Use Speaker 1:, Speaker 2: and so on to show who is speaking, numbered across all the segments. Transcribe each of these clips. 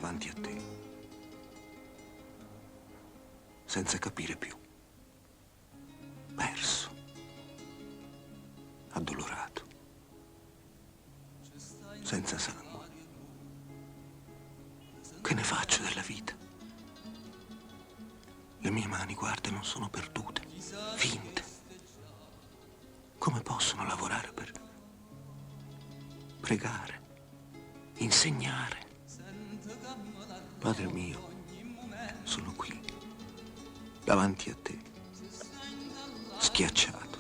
Speaker 1: davanti a te, senza capire più, perso, addolorato, senza sangue. Che ne faccio della vita? Le mie mani, guarda, non sono perdute, finte. Come possono lavorare per pregare, insegnare? Padre mio, sono qui, davanti a te, schiacciato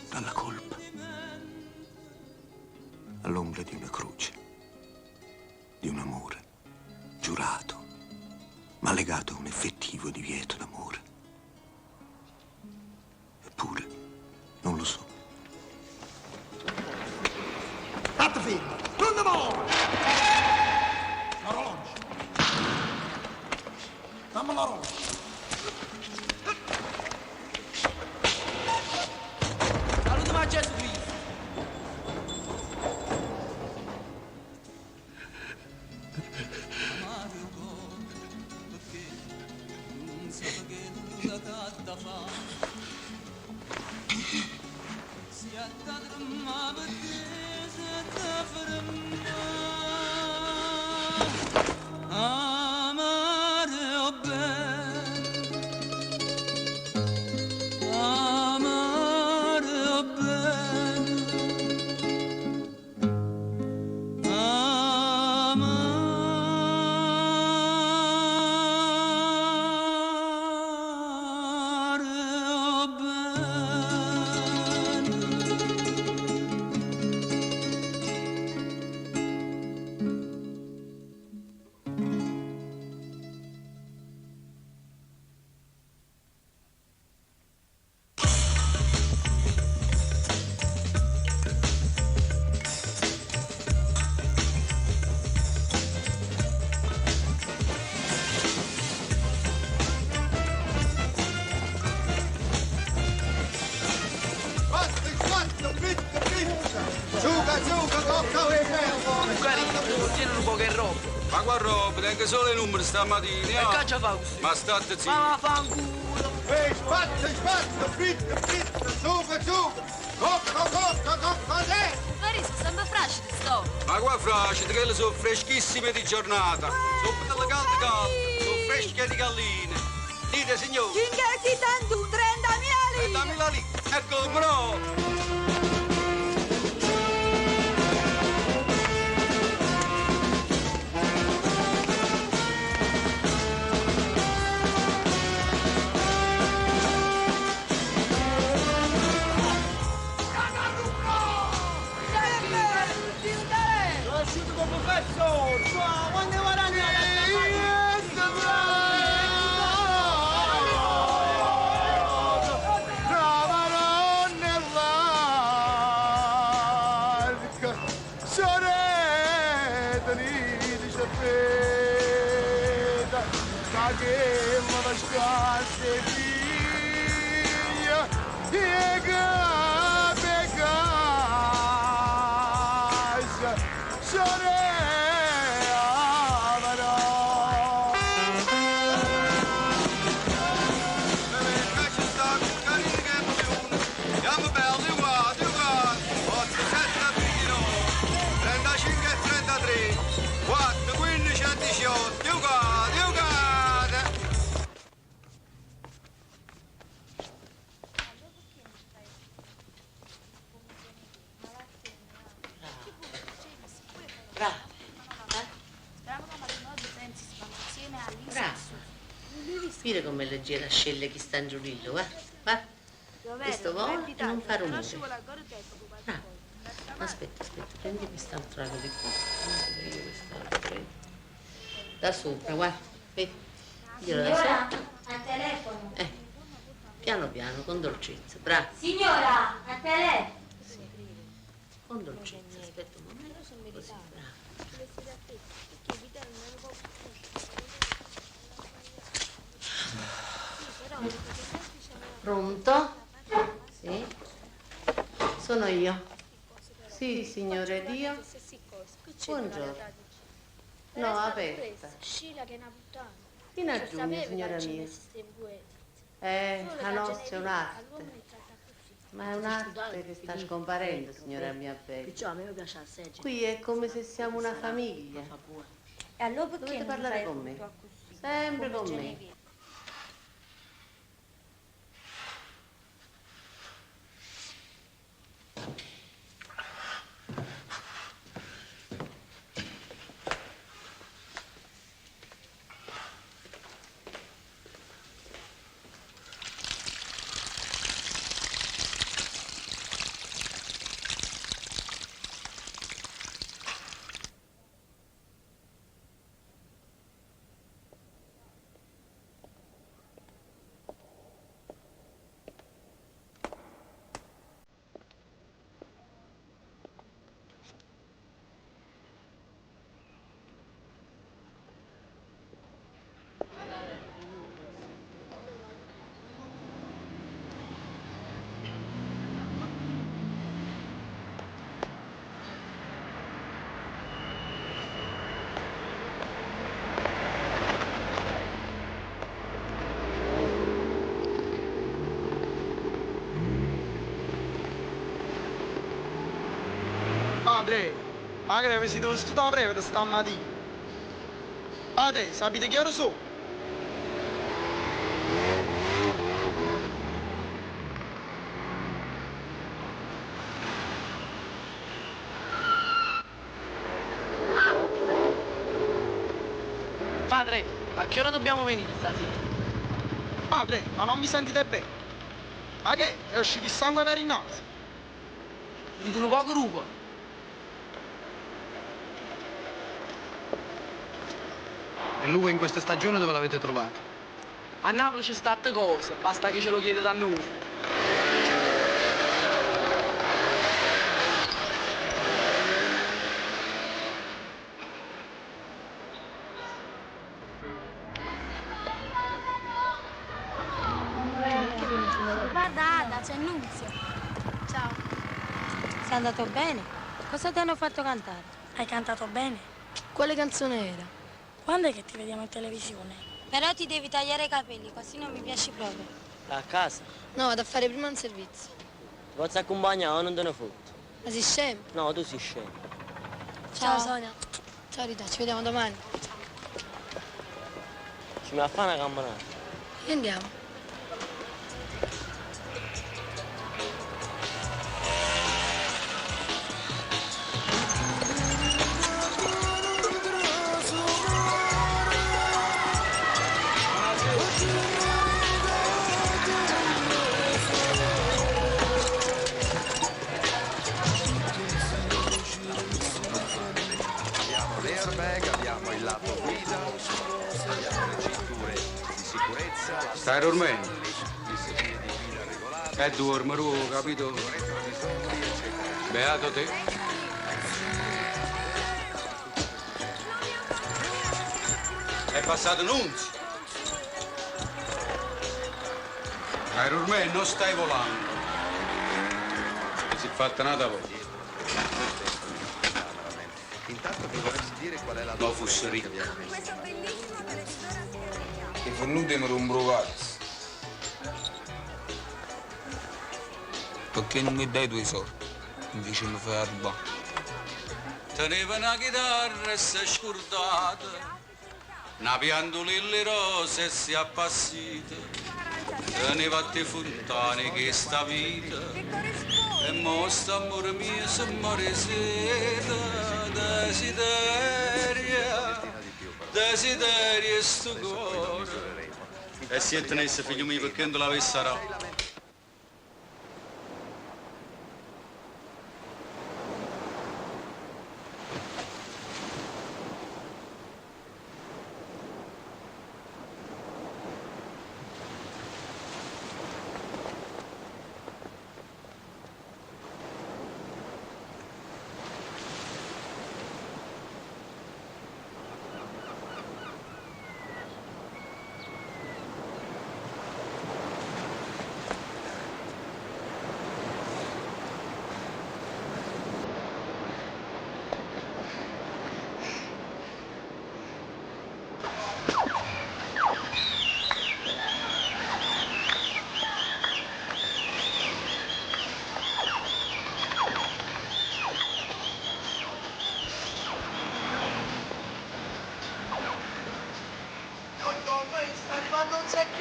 Speaker 1: dalla colpa, all'ombra di una croce, di un amore giurato, ma legato a un effettivo divieto d'amore. Eppure, non lo so.
Speaker 2: State fermo! Non ne muovo! L'orologio! Dammi l'orologio!
Speaker 3: Salutami a Gesù Cristo!
Speaker 4: Tengo solo i numeri stamattina.
Speaker 3: E caccia fa così?
Speaker 4: Ma state zitto.
Speaker 3: Ma fanculo.
Speaker 2: Ehi, spazio, fritta, su. Cocca,
Speaker 5: Maria, sembra frascida sto.
Speaker 4: Ma qua frascide, quelle sono freschissime di giornata. Sono delle calde, sono fresche di galline. Dite, signore.
Speaker 5: Cinghesi tanto, 30.000 lire.
Speaker 4: 30.000 lì. Ecco, bro.
Speaker 6: Capire come leggera scelle chi sta in giurillo, va? Questo vuole e non fa rumore. Bravo. Aspetta, prendi quest'altro ago di qua. Da sopra, guarda. Vedi? Glielo da sopra.
Speaker 7: Al telefono.
Speaker 6: Piano, con dolcezza, bravo.
Speaker 7: Signora, al telefono.
Speaker 6: Sì. Con dolcezza, aspetta un momento. Così, bravo. Pronto? Sì? Sono io. Sì, signore Dio. Buongiorno. No, aperta.
Speaker 7: Scilla che è una puttana.
Speaker 6: In aggiunge, signora mia. La nostra è un'arte. Ma è un'arte che sta scomparendo, signora mia bella.
Speaker 3: Perciò a me piace assai.
Speaker 6: Qui è come se siamo una famiglia.
Speaker 7: E allora perché
Speaker 6: Dovete
Speaker 7: non
Speaker 6: parlare
Speaker 7: fai
Speaker 6: con me.
Speaker 7: tutto così?
Speaker 6: Sempre
Speaker 7: Come
Speaker 6: con me.
Speaker 7: Genevieve?
Speaker 2: Padre, magari avessi dovuto studiare breve da stamattina. Padre, sapete che ore sono?
Speaker 3: Padre, a che ora dobbiamo venire stasera?
Speaker 2: Padre, ma non mi sentite bene? Ma che? È uscito il sangue per il naso?
Speaker 3: Dicono poco rubo.
Speaker 4: E lui in questa stagione dove l'avete trovato?
Speaker 3: A Napoli c'è state cose, basta che ce lo chiede da noi.
Speaker 7: Guarda Ada, c'è Nunzio. Ciao.
Speaker 5: Sei andato bene? Cosa ti hanno fatto cantare?
Speaker 8: Hai cantato bene.
Speaker 5: Quale canzone era?
Speaker 8: Quando è che ti vediamo in televisione?
Speaker 5: Però ti devi tagliare i capelli, così non mi piaci proprio.
Speaker 9: A casa?
Speaker 5: No, vado a fare prima un servizio.
Speaker 9: Ti posso accompagnare o non te ne fotti?
Speaker 5: Ma sei scemo?
Speaker 9: No, tu sei scemo.
Speaker 5: Ciao Sonia. Ciao Rita, ci vediamo domani.
Speaker 9: Ci mi fa fare una camminata.
Speaker 5: E andiamo.
Speaker 10: Abbiamo l'airbag, abbiamo il lato guida, abbiamo le cinture di sicurezza.
Speaker 4: Stai dormendo? E dormo, capito? Beato te. È passato Nunzio. Stai dormendo, non stai volando. Ti si è fatta nata voi.
Speaker 10: Intanto mi vorresti dire qual è la
Speaker 4: No, fosse ricco.
Speaker 11: I fornuti mi rumbrovati. Perché non mi dai i tuoi soldi? Invece mi fai rubare.
Speaker 4: Teneva una chitarra e si è scordata, una piantolilla rosa e si è appassita, teneva a te fontane che sta vita, e mo sta amore mio se muore seta, desideria sto cuore. E se tenesse figlio mio perché non l'avesse arato?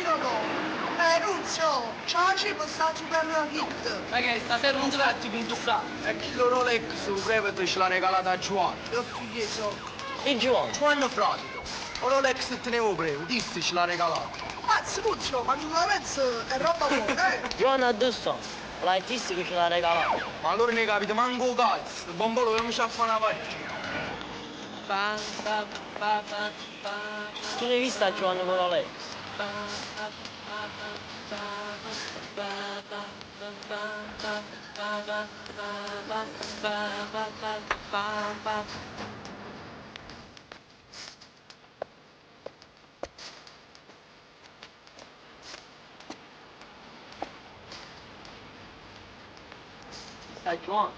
Speaker 2: Capito come? Nunzio, ciao, ci sta super kit.
Speaker 3: Ma che stasera non ti fatti pintuffare?
Speaker 2: E chi lo Rolex su Brevet ce l'ha regalata a Giovanni. Io figlieso.
Speaker 3: E Giovanni?
Speaker 2: Giovanni Fratico. O Rolex tenevo Brevet, dissi ce l'ha regalato. Mazza, Nunzio, ma una mezza è roba buona,
Speaker 3: Giovanni addosso. L'hai visto che ce l'ha regalato?
Speaker 2: Ma allora ne capite manco cazzo. Il bombolo che mi c'ha fa una pagina.
Speaker 3: Tu l'hai vista Giovanni con Rolex? Sta Giovanni.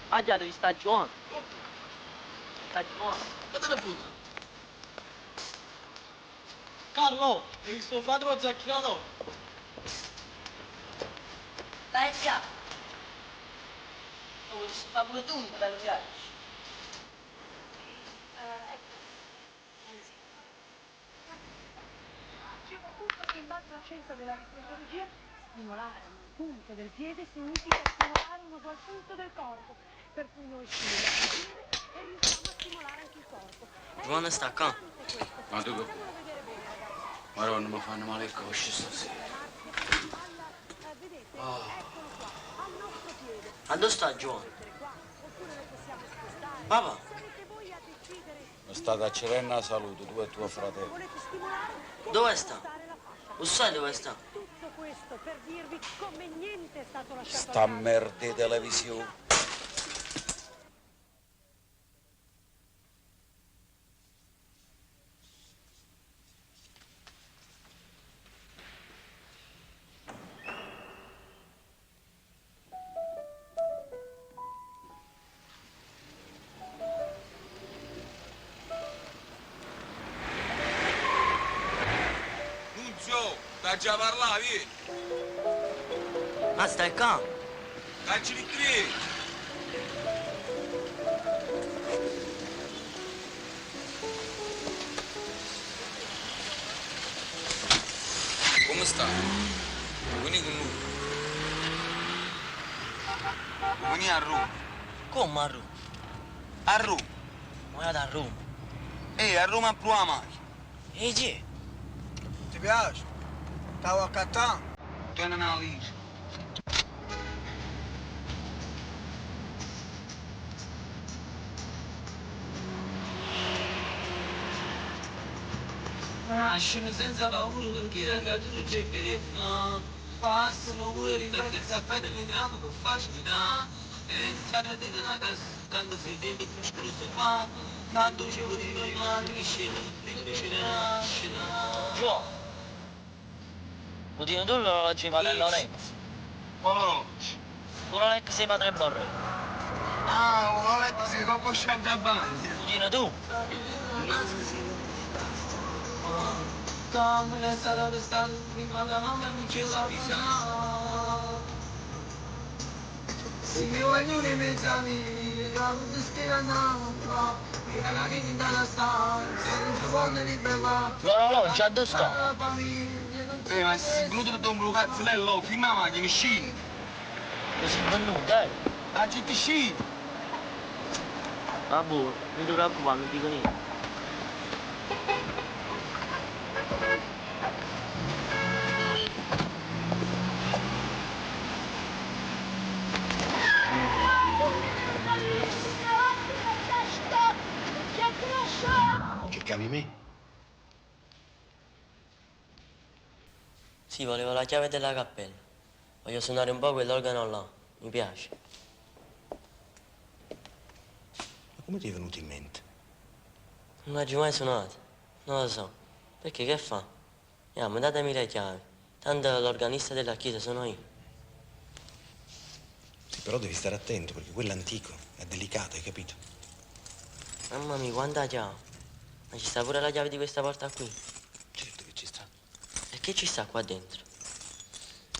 Speaker 3: Ah già, devi sta Giovanni. Sta Giovanni. Che te ne puta? Carlo, hai visto il fratello zacchinato? Dai già. Dove si fa pure tu un bello viaggio?
Speaker 12: C'è un punto che imbazza al centro della riflessologia. Stimolare un punto del piede significa stimolare uno qual punto del corpo, per cui noi stimoliamo il piede e riusciamo a stimolare anche il corpo.
Speaker 3: Giovanni sta qua.
Speaker 4: Ma tu? Guarda, non mi fanno male il coscio stasera.
Speaker 3: Dove sta Giovanni? Papà?
Speaker 4: È stata a Cerenna Salute, tu e tuo fratello.
Speaker 3: Dove sta? Lo sai dove sta?
Speaker 12: Tutto questo per dirvi come niente è stato lasciato
Speaker 4: Sta merda di televisione.
Speaker 11: Sta già parlavi?
Speaker 3: Ma stai qua?
Speaker 11: Cacci di qui! Come sta? Vieni con noi. Vieni a Roma.
Speaker 3: Come a Roma?
Speaker 11: A Roma.
Speaker 3: Guarda a Roma.
Speaker 11: A Roma più a macchina.
Speaker 3: E c'è?
Speaker 2: Ti piace? Stavo accattando.
Speaker 11: Tu non hai visto.
Speaker 3: Nascono senza paura perché ragazzi non c'è che fa. Passano pure riflettersi a fare vediamo con facilità. E stare di una casa, tanto si deve più scrusso fa. Tanto ci vuole dire mani che scendono, ci nascerà. Giù! Lo dico tu lo ci vado a Lorenzo.
Speaker 11: Conosci.
Speaker 3: Tu non è che sei padre Borre.
Speaker 2: Ah, un letto si può scendere a bagno.
Speaker 3: Lo dico tu. Come è stato stato prima da mamma non ce la vita. Se mi voglio nei mezzani, la luce stia andando, mi dà la vita da stare, se non si vuole di beva. No, c'è da sta.
Speaker 11: Ma se venuto da un cazzello, fino a macchina, scendi.
Speaker 3: Così venuto, dai.
Speaker 11: La gente scendi.
Speaker 3: Vabbè, non ti preoccupare, non dico niente.
Speaker 1: Cercavi me?
Speaker 3: Sì, volevo la chiave della cappella. Voglio suonare un po' quell'organo là. Mi piace.
Speaker 1: Ma come ti è venuto in mente?
Speaker 3: Non l'hai mai suonato? Non lo so. Perché che fa? Ma datemi le chiavi. Tanto l'organista della chiesa sono io.
Speaker 1: Sì, però devi stare attento perché quello è antico, è delicato, hai capito?
Speaker 3: Mamma mia, quanta chiave. Ma ci sta pure la chiave di questa porta qui.
Speaker 1: Certo che ci sta.
Speaker 3: E che ci sta qua dentro?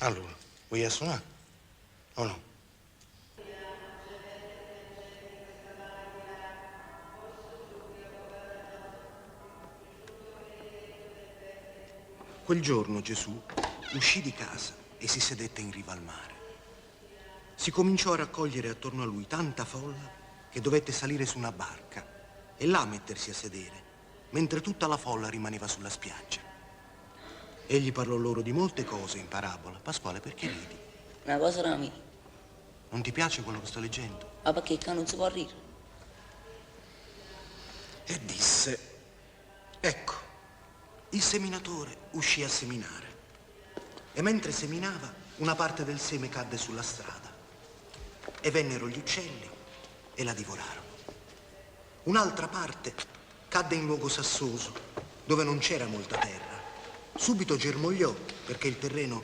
Speaker 1: Allora, vuoi a suonare? O no? Quel giorno Gesù uscì di casa e si sedette in riva al mare. Si cominciò a raccogliere attorno a lui tanta folla che dovette salire su una barca e là mettersi a sedere, mentre tutta la folla rimaneva sulla spiaggia. Egli parlò loro di molte cose in parabola. Pasquale, perché ridi?
Speaker 13: Una cosa era mia.
Speaker 1: Non ti piace quello che sto leggendo?
Speaker 13: Ma perché qua non si può ridere?
Speaker 1: E disse, ecco, il seminatore uscì a seminare e mentre seminava una parte del seme cadde sulla strada e vennero gli uccelli e la divorarono. Un'altra parte cadde in luogo sassoso dove non c'era molta terra. Subito germogliò perché il terreno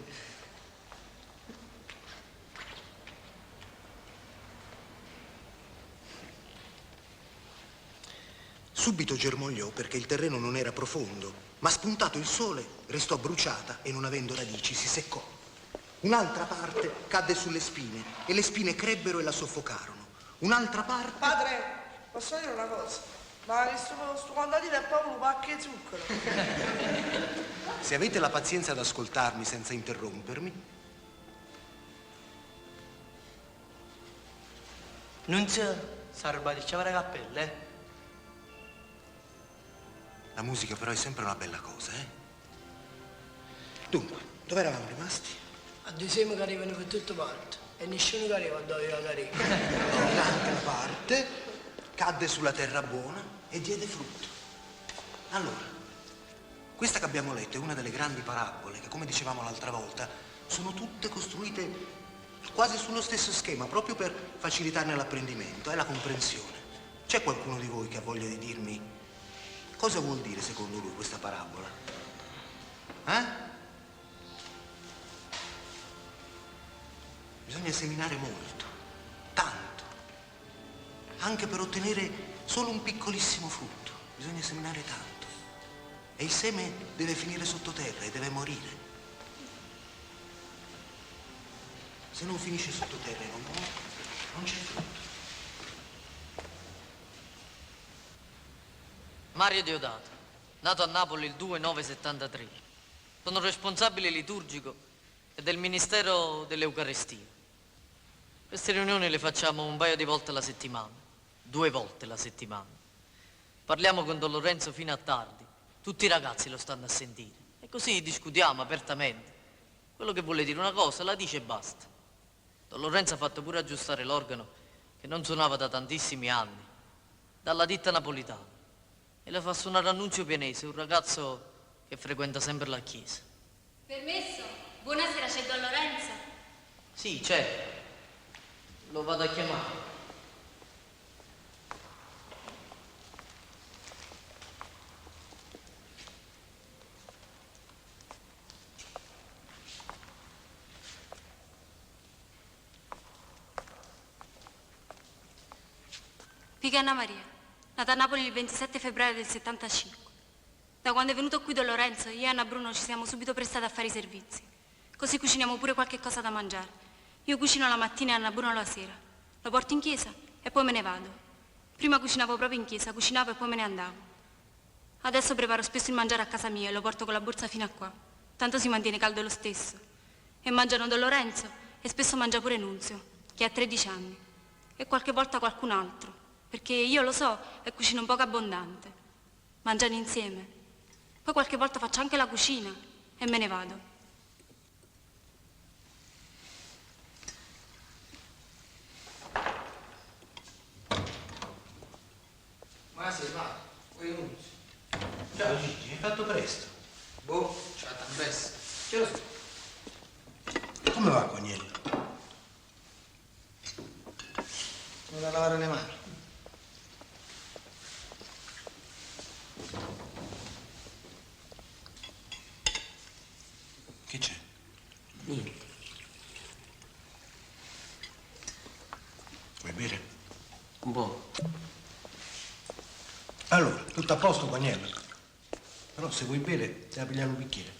Speaker 1: non era profondo, ma spuntato il sole restò bruciata e non avendo radici si seccò. Un'altra parte cadde sulle spine e le spine crebbero e la soffocarono. Un'altra parte...
Speaker 2: Padre, posso dire una cosa? Ma sto contadino è proprio un pacco di zucchero.
Speaker 1: Se avete la pazienza ad ascoltarmi senza interrompermi...
Speaker 2: Nunzio, sarebbe di cavare cappelle,
Speaker 1: La musica però è sempre una bella cosa, eh? Dunque, dove eravamo rimasti?
Speaker 2: A due semi che arrivano per tutte parti e nessuno che arriva dove io arrivo.
Speaker 1: Un'altra parte cadde sulla terra buona e diede frutto. Allora, questa che abbiamo letto è una delle grandi parabole che, come dicevamo l'altra volta, sono tutte costruite quasi sullo stesso schema, proprio per facilitarne l'apprendimento e la comprensione. C'è qualcuno di voi che ha voglia di dirmi cosa vuol dire secondo lui questa parabola? Bisogna seminare molto, tanto, anche per ottenere solo un piccolissimo frutto. Bisogna seminare tanto. E il seme deve finire sottoterra e deve morire. Se non finisce sottoterra e non muore, non c'è frutto.
Speaker 14: Mario Deodato, nato a Napoli il 2/9/73. Sono responsabile liturgico e del Ministero dell'Eucaristia. Queste riunioni le facciamo un paio di volte alla settimana, 2 volte alla settimana. Parliamo con Don Lorenzo fino a tardi, tutti i ragazzi lo stanno a sentire e così discutiamo apertamente. Quello che vuole dire una cosa la dice e basta. Don Lorenzo ha fatto pure aggiustare l'organo che non suonava da tantissimi anni, dalla ditta napolitana. E la fa suonare Annunzio Pianese, un ragazzo che frequenta sempre la chiesa.
Speaker 7: Permesso? Buonasera, c'è Don Lorenzo?
Speaker 14: Sì, c'è. Lo vado a chiamare.
Speaker 7: Pica Anna Maria. Nata a Napoli il 27 febbraio del 75. Da quando è venuto qui Don Lorenzo, io e Anna Bruno ci siamo subito prestati a fare i servizi. Così cuciniamo pure qualche cosa da mangiare. Io cucino la mattina e Anna Bruno la sera. Lo porto in chiesa e poi me ne vado. Prima cucinavo proprio in chiesa, cucinavo e poi me ne andavo. Adesso preparo spesso il mangiare a casa mia e lo porto con la borsa fino a qua. Tanto si mantiene caldo lo stesso. E mangiano Don Lorenzo e spesso mangia pure Nunzio, che ha 13 anni. E qualche volta qualcun altro. Perché io lo so e cucino un poco abbondante. Mangiano insieme. Poi qualche volta faccio anche la cucina e me ne vado.
Speaker 2: Ma sei va, vuoi Nunzio?
Speaker 1: Ciao Gigi, hai fatto presto.
Speaker 2: Boh, c'è la tambessa. Ce lo so.
Speaker 1: Come va, Cognello?
Speaker 2: Devo lavare le mani.
Speaker 1: Che c'è?
Speaker 2: Niente.
Speaker 1: Vuoi bere?
Speaker 2: Un po'.
Speaker 1: Allora, tutto a posto, Cognello. Però se vuoi bere, te la pigliamo un bicchiere.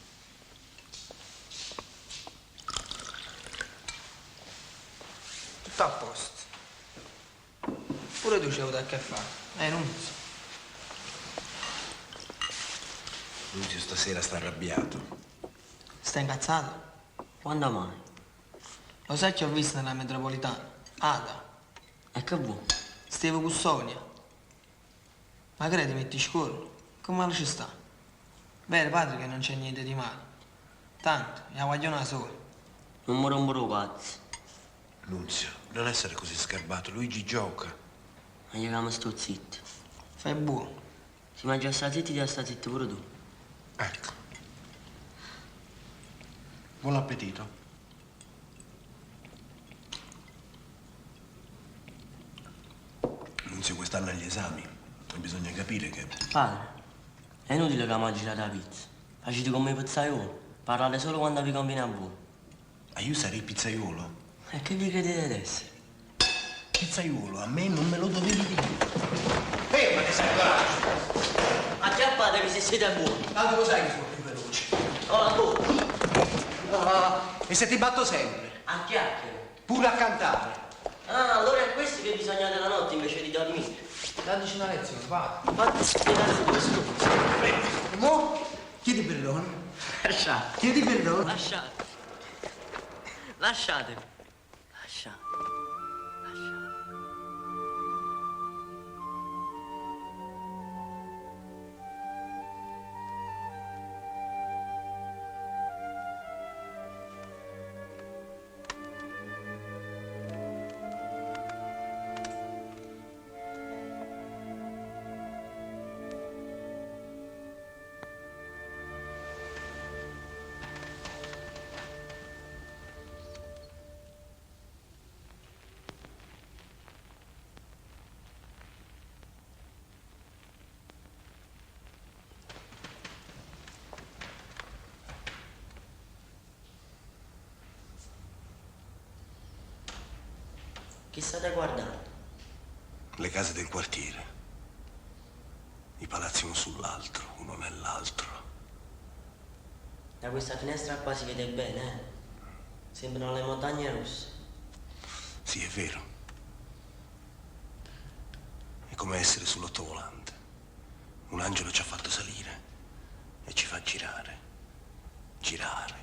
Speaker 2: Tutto a posto. Pure tu c'hai avuto a che fare. Nunzio.
Speaker 1: Nunzio stasera sta arrabbiato.
Speaker 2: Stai incazzato?
Speaker 9: Quando mai?
Speaker 2: Lo sai che ho visto nella metropolitana? Ada.
Speaker 9: E che vuoi?
Speaker 2: Steve Cussonia. Ma credi, metti scuro? Come male ci sta? Vero, padre, che non c'è niente di male. Tanto, la guagliona sola.
Speaker 9: Non mi rompo cazzo.
Speaker 15: Nunzio, non essere così sgarbato, Luigi gioca.
Speaker 9: Ma io sto zitto.
Speaker 2: Fai buono.
Speaker 9: Si mangia sta zitti, ti sta zitto pure tu.
Speaker 15: Ecco. Buon appetito. Nunzio, quest'anno agli esami. E bisogna capire che...
Speaker 9: Padre, è inutile che mangi la pizza. Facete come i pizzaioli. Parlate solo quando vi conviene a voi.
Speaker 15: Ma io sarei pizzaiolo?
Speaker 9: E che vi credete di essere?
Speaker 15: Pizzaiolo, a me non me lo dovevi dire.
Speaker 1: Fermati, sai coraggio!
Speaker 9: Acchiappatevi se siete buoni.
Speaker 1: Tanto lo sai che sono più veloce.
Speaker 9: Ho la bocca.
Speaker 1: E se ti batto sempre?
Speaker 9: A chiacchiere.
Speaker 1: Pure a cantare.
Speaker 9: Ah, allora è questo che bisogna della notte invece di dormire.
Speaker 2: Dateci una lezione, padre.
Speaker 9: Fatti spiegare questo.
Speaker 1: Mo? Chiedi perdono.
Speaker 9: Lasciate.
Speaker 1: Chiedi perdono.
Speaker 9: Lasciate. Lasciatevi. Lasciate. Chi state guardando?
Speaker 15: Le case del quartiere. I palazzi uno sull'altro, uno nell'altro.
Speaker 9: Da questa finestra qua si vede bene, eh? Sembrano le montagne russe.
Speaker 15: Sì, è vero. È come essere sull'ottovolante. Un angelo ci ha fatto salire e ci fa girare. Girare.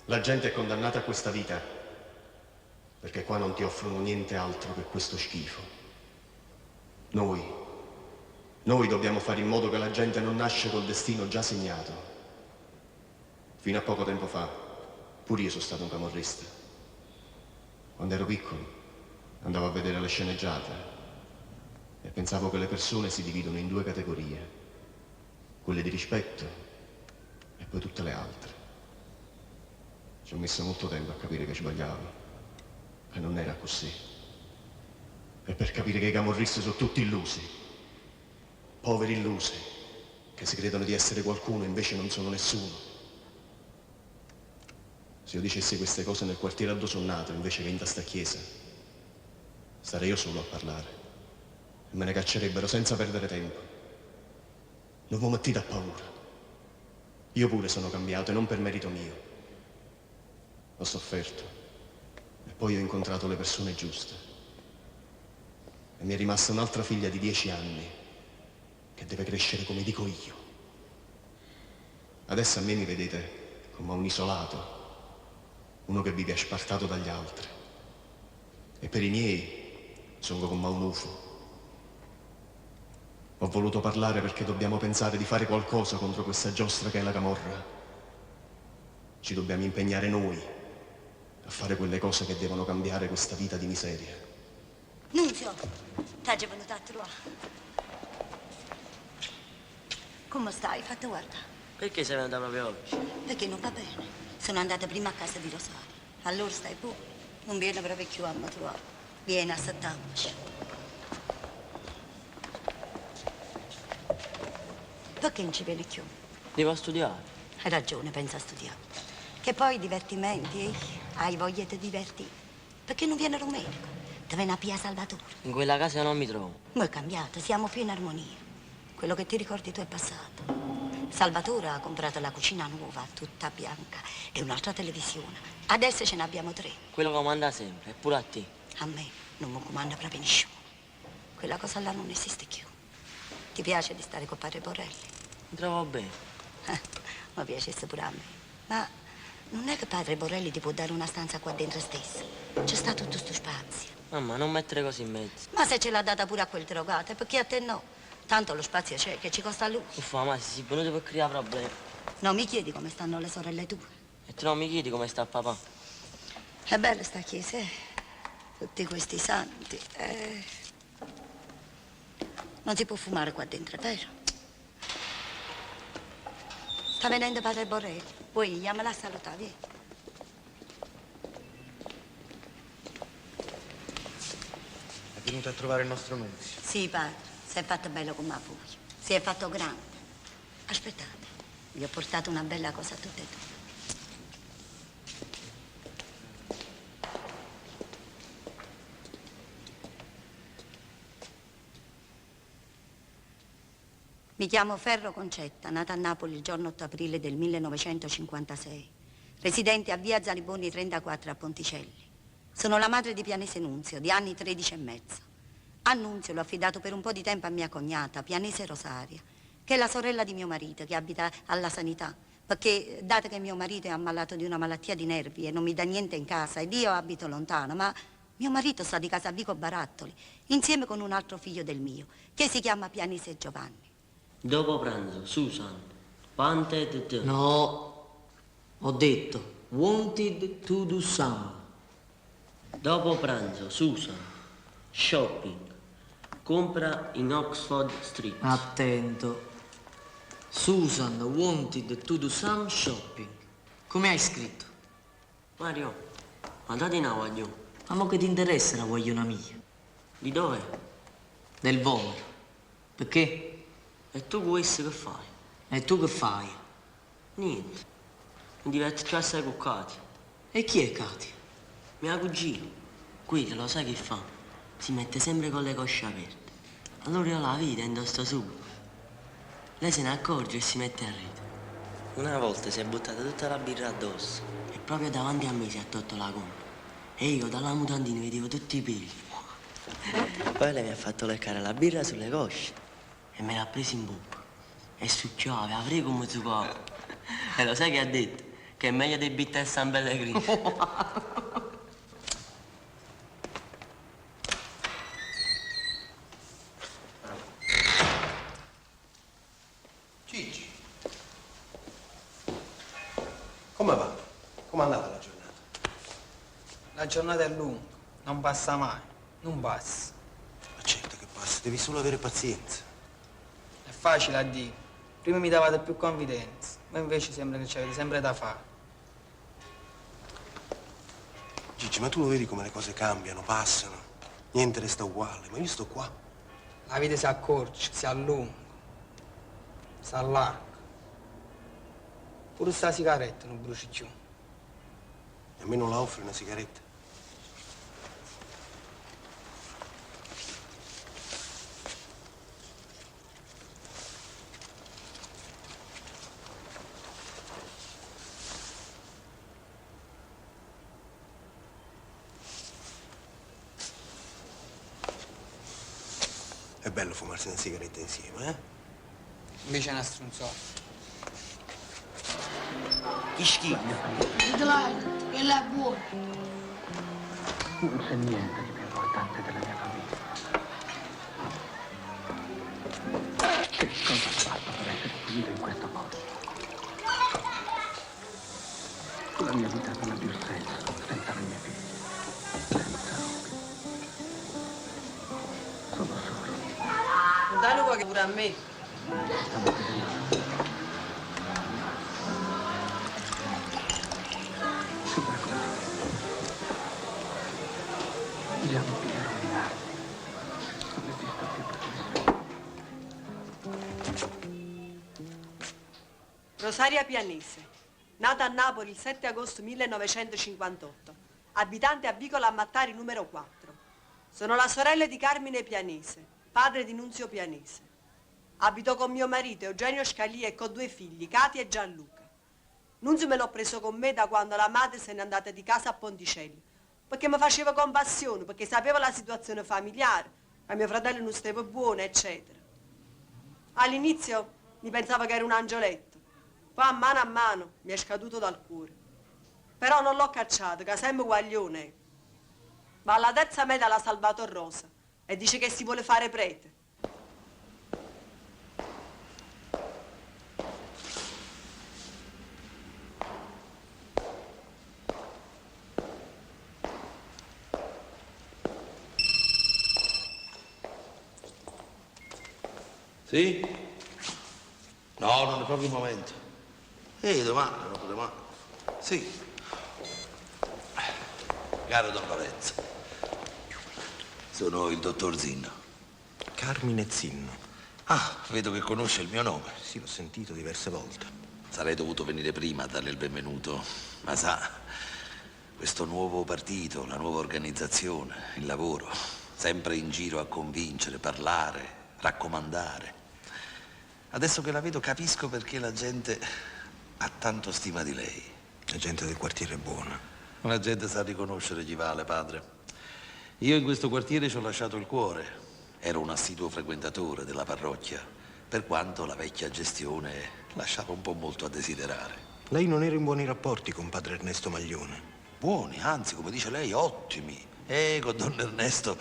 Speaker 16: La gente è condannata a questa vita perché qua non ti offrono niente altro che questo schifo. Noi dobbiamo fare in modo che la gente non nasce col destino già segnato. Fino a poco tempo fa, pure io sono stato un camorrista. Quando ero piccolo, andavo a vedere le sceneggiate e pensavo che le persone si dividono in due categorie, quelle di rispetto e poi tutte le altre. Ci ho messo molto tempo a capire che sbagliavo, che non era così. E per capire che i camorristi sono tutti illusi, poveri illusi, che si credono di essere qualcuno e invece non sono nessuno. Se io dicessi queste cose nel quartiere dove sono nato invece che in sta chiesa, starei io solo a parlare e me ne caccerebbero senza perdere tempo. Non vi mettete a paura. Io pure sono cambiato e non per merito mio. Ho sofferto e poi ho incontrato le persone giuste. E mi è rimasta un'altra figlia di 10 anni che deve crescere come dico io. Adesso a me mi vedete come a un isolato, uno che vive aspartato dagli altri. E per i miei sono come a un UFO. Ho voluto parlare perché dobbiamo pensare di fare qualcosa contro questa giostra che è la camorra. Ci dobbiamo impegnare noi a fare quelle cose che devono cambiare questa vita di miseria.
Speaker 17: Nunzio, t'hai venuto a trovare. Come stai? Fatto guardare.
Speaker 9: Perché sei venuta proprio oggi?
Speaker 17: Perché non va bene. Sono andata prima a casa di Rosario. Allora stai pure. Non viene proprio più a me trovare. Vieni a settarci. Perché non ci vieni più?
Speaker 9: Devo studiare.
Speaker 17: Hai ragione, pensa a studiare. Che poi i divertimenti, hai voglia di divertire. Perché non viene Romenico? Ti viene a Pia Salvatore.
Speaker 9: In quella casa non mi trovo.
Speaker 17: Ma è cambiato, siamo più in armonia. Quello che ti ricordi tu è passato. Salvatore ha comprato la cucina nuova, tutta bianca, e un'altra televisione. Adesso ce ne abbiamo 3.
Speaker 9: Quello comanda sempre, eppure a te.
Speaker 17: A me non mi comanda proprio nessuno. Quella cosa là non esiste più. Ti piace di stare con padre Borrelli?
Speaker 9: Mi trovo bene.
Speaker 17: Mi piacesse pure a me. Ma non è che padre Borrelli ti può dare una stanza qua dentro stesso. C'è sta tutto sto spazio.
Speaker 9: Mamma, non mettere cose in mezzo.
Speaker 17: Ma se ce l'ha data pure a quel drogato, perché a te no? Tanto lo spazio c'è, che ci costa a lui.
Speaker 9: Uffa, ma si è venuto per creare problemi.
Speaker 17: Non mi chiedi come stanno le sorelle tue.
Speaker 9: E tu non mi chiedi come sta papà.
Speaker 17: È bella sta chiesa, eh? Tutti questi santi. Non si può fumare qua dentro, è vero? Sta venendo padre Borrelli. Poi chiamala a salutare, vieni.
Speaker 1: È venuto a trovare il nostro Nunzio.
Speaker 17: Sì, padre. Si è fatto bello con ma puglia. Si è fatto grande. Aspettate, gli ho portato una bella cosa a tutte e due. Mi chiamo Ferro Concetta, nata a Napoli il giorno 8 aprile del 1956, residente a via Zaniboni 34 a Ponticelli. Sono la madre di Pianese Nunzio, di anni 13 e mezzo. A Nunzio l'ho affidato per un po' di tempo a mia cognata, Pianese Rosaria, che è la sorella di mio marito, che abita alla sanità, perché, dato che mio marito è ammalato di una malattia di nervi e non mi dà niente in casa, ed io abito lontano, ma mio marito sta di casa a Vico Barattoli, insieme con un altro figlio del mio, che si chiama Pianese Giovanni.
Speaker 9: Dopo pranzo, Susan, wanted to...
Speaker 14: No, ho detto wanted to do some.
Speaker 9: Dopo pranzo, Susan, shopping, compra in Oxford Street.
Speaker 14: Attento. Susan wanted to do some shopping. Come hai scritto?
Speaker 9: Mario, andate in avanti.
Speaker 14: Ma mo che ti interessa la guagliona mia?
Speaker 9: Di dove?
Speaker 14: Del Vomero. Perché?
Speaker 9: E tu questo che fai?
Speaker 14: E tu che fai?
Speaker 9: Niente. Mi diverto già assai con Katia.
Speaker 14: E chi è Katia?
Speaker 9: Mia cugina. Quella, lo sai che fa? Si mette sempre con le cosce aperte. Allora io la vedo e indosso subito. Lei se ne accorge e si mette a ridere. Una volta si è buttata tutta la birra addosso e proprio davanti a me si è tolto la gomma. E io dalla mutandina vedevo tutti i peli. Poi lei mi ha fatto leccare la birra sulle cosce e me l'ha presa in bocca. E succhiava, avrei come zuccava. E lo sai che ha detto? Che è meglio dei bitter a San Pellegrino.
Speaker 15: Gigi. Come va? Com'è andata la giornata?
Speaker 2: La giornata è lunga, non passa mai, non passa.
Speaker 1: Ma certo che passa, devi solo avere pazienza.
Speaker 2: È facile a dire. Prima mi davate più confidenza, ma invece sembra che ci avete sempre da fare.
Speaker 1: Gigi, ma tu lo vedi come le cose cambiano, passano. Niente resta uguale, ma io sto qua.
Speaker 2: La vita si accorcia, si allunga. sta là. Pure sta sigaretta non bruci più.
Speaker 15: E a me non la offri una sigaretta? È bello fumarsi una sigaretta insieme, eh?
Speaker 2: Invece è una stronzata.
Speaker 9: Che schifo.
Speaker 8: Vedrai, quella è buona.
Speaker 3: Non c'è niente di più importante della mia famiglia. Che cosa ho fatto per essere finito in questo posto? La mia vita non ha più senso senza le mie figlie. Senza Ruby. Sono solo.
Speaker 14: Non dai qua che pure a me.
Speaker 3: Stavo vedendo. Gli amici rovinati. Non esiste più per nessuno.
Speaker 18: Rosaria Pianese, nata a Napoli il 7 agosto 1958, abitante a Vicola Mattari numero 4. Sono la sorella di Carmine Pianese, padre di Nunzio Pianese. Abito con mio marito Eugenio Scalia e con 2 figli, Katia e Gianluca. Nunzio me l'ho preso con me da quando la madre se n'è andata di casa a Ponticelli, perché mi faceva compassione, perché sapeva la situazione familiare, che mio fratello non stava buono, eccetera. All'inizio mi pensavo che era un angioletto, poi a mano mi è scaduto dal cuore. Però non l'ho cacciato, che è sempre guaglione. Ma alla terza media l'ha salvato Rosa e dice che si vuole fare prete.
Speaker 19: Sì? No, non è proprio il momento. Domani, dopodomani. Sì. Caro Don Lorenzo, sono il dottor Zinno.
Speaker 15: Carmine Zinno.
Speaker 19: Ah, vedo che conosce il mio nome.
Speaker 15: Sì, l'ho sentito diverse volte.
Speaker 19: Sarei dovuto venire prima a darle il benvenuto, ma sa, questo nuovo partito, la nuova organizzazione, il lavoro, sempre in giro a convincere, parlare, raccomandare. Adesso che la vedo capisco perché la gente ha tanto stima di lei.
Speaker 15: La gente del quartiere è buona.
Speaker 19: La gente sa riconoscere chi vale, padre. Io in questo quartiere ci ho lasciato il cuore. Ero un assiduo frequentatore della parrocchia, per quanto la vecchia gestione lasciava un po' molto a desiderare.
Speaker 15: Lei non era in buoni rapporti con padre Ernesto Maglione?
Speaker 19: Buoni, anzi, come dice lei, ottimi. Con Don Ernesto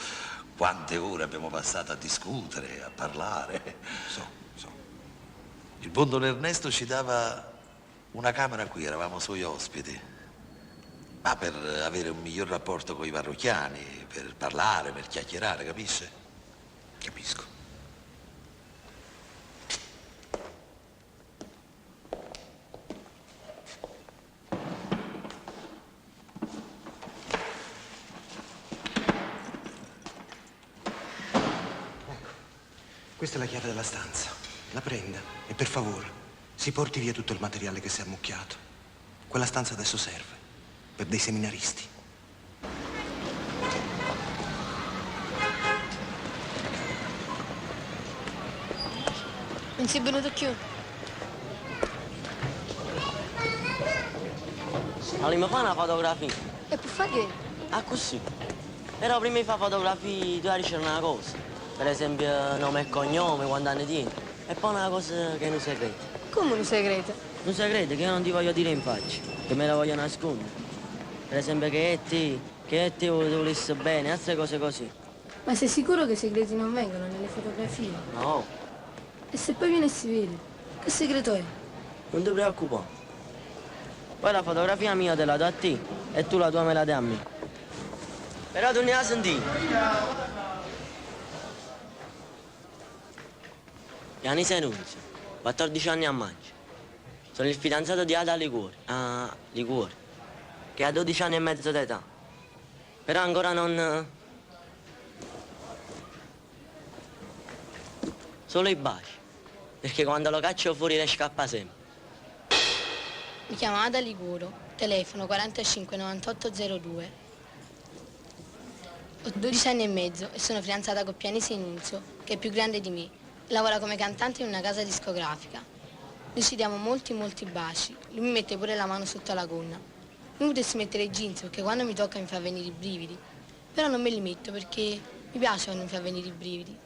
Speaker 19: quante ore abbiamo passato a discutere, a parlare.
Speaker 15: So.
Speaker 19: Il buon Don Ernesto ci dava una camera qui, eravamo suoi ospiti. Ma per avere un miglior rapporto con i parrocchiani, per parlare, per chiacchierare, capisce?
Speaker 15: Capisco. Ecco, questa è la chiave della stanza. La prenda e per favore si porti via tutto il materiale che si è ammucchiato. Quella stanza adesso serve per dei seminaristi.
Speaker 8: Non sei venuto più?
Speaker 9: Allora, mi fa una fotografia.
Speaker 8: E per fare che?
Speaker 9: Ah, così. Però prima di fare fotografie tu dici una cosa. Per esempio nome e cognome, quanti anni tieni. E poi una cosa che è un segreto.
Speaker 8: Come un segreto?
Speaker 9: Un segreto che io non ti voglio dire in faccia, che me la voglio nascondere. Per esempio che è te volessi bene, altre cose così.
Speaker 8: Ma sei sicuro che i segreti non vengono nelle fotografie?
Speaker 9: No.
Speaker 8: E se poi viene e si vede? Che segreto è?
Speaker 9: Non ti preoccupare. Poi la fotografia mia te la do a te e tu la tua me la dai a me. Però tu ne hai sentito. Pianese Nunzio, 14 anni a maggio. Sono il fidanzato di Ada Liguori, che ha 12 anni e mezzo d'età. Però ancora non... Solo i baci. perché quando lo caccio fuori le scappa sempre.
Speaker 8: Mi chiamo Ada Liguro, telefono 45 98 02. Ho 12 anni e mezzo e sono fidanzata con Pianese Nunzio, che è più grande di me. Lavora come cantante in una casa discografica. Noi ci diamo molti baci. Lui mi mette pure la mano sotto la gonna. Non potessi mettere i jeans perché quando mi tocca mi fa venire i brividi. Però non me li metto perché mi piace quando mi fa venire i brividi.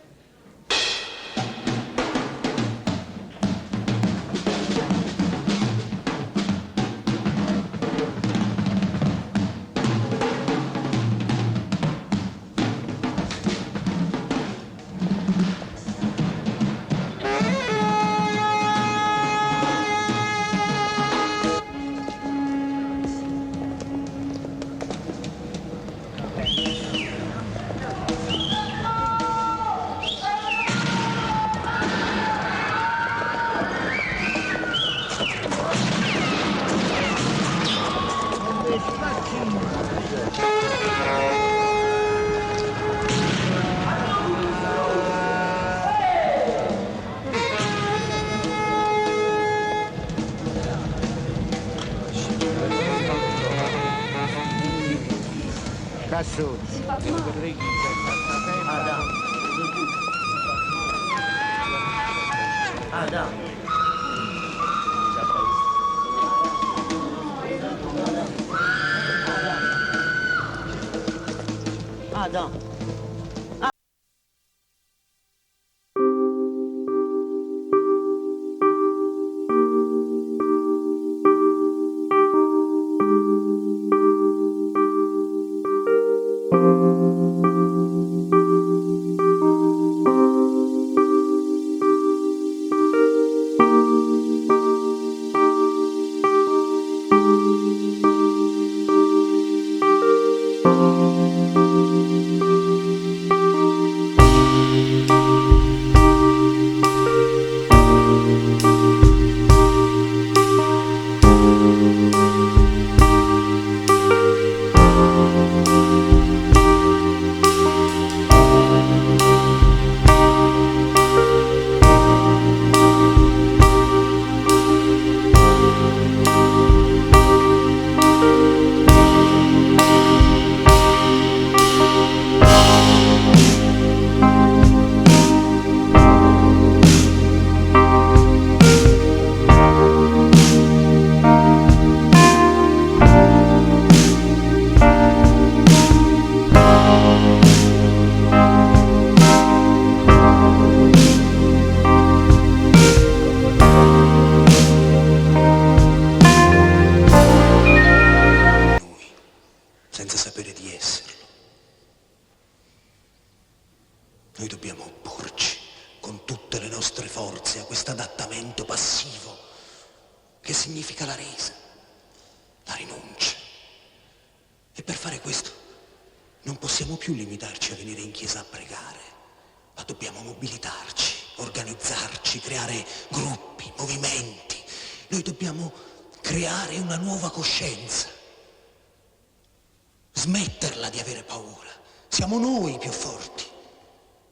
Speaker 15: Smetterla di avere paura. Siamo noi più forti.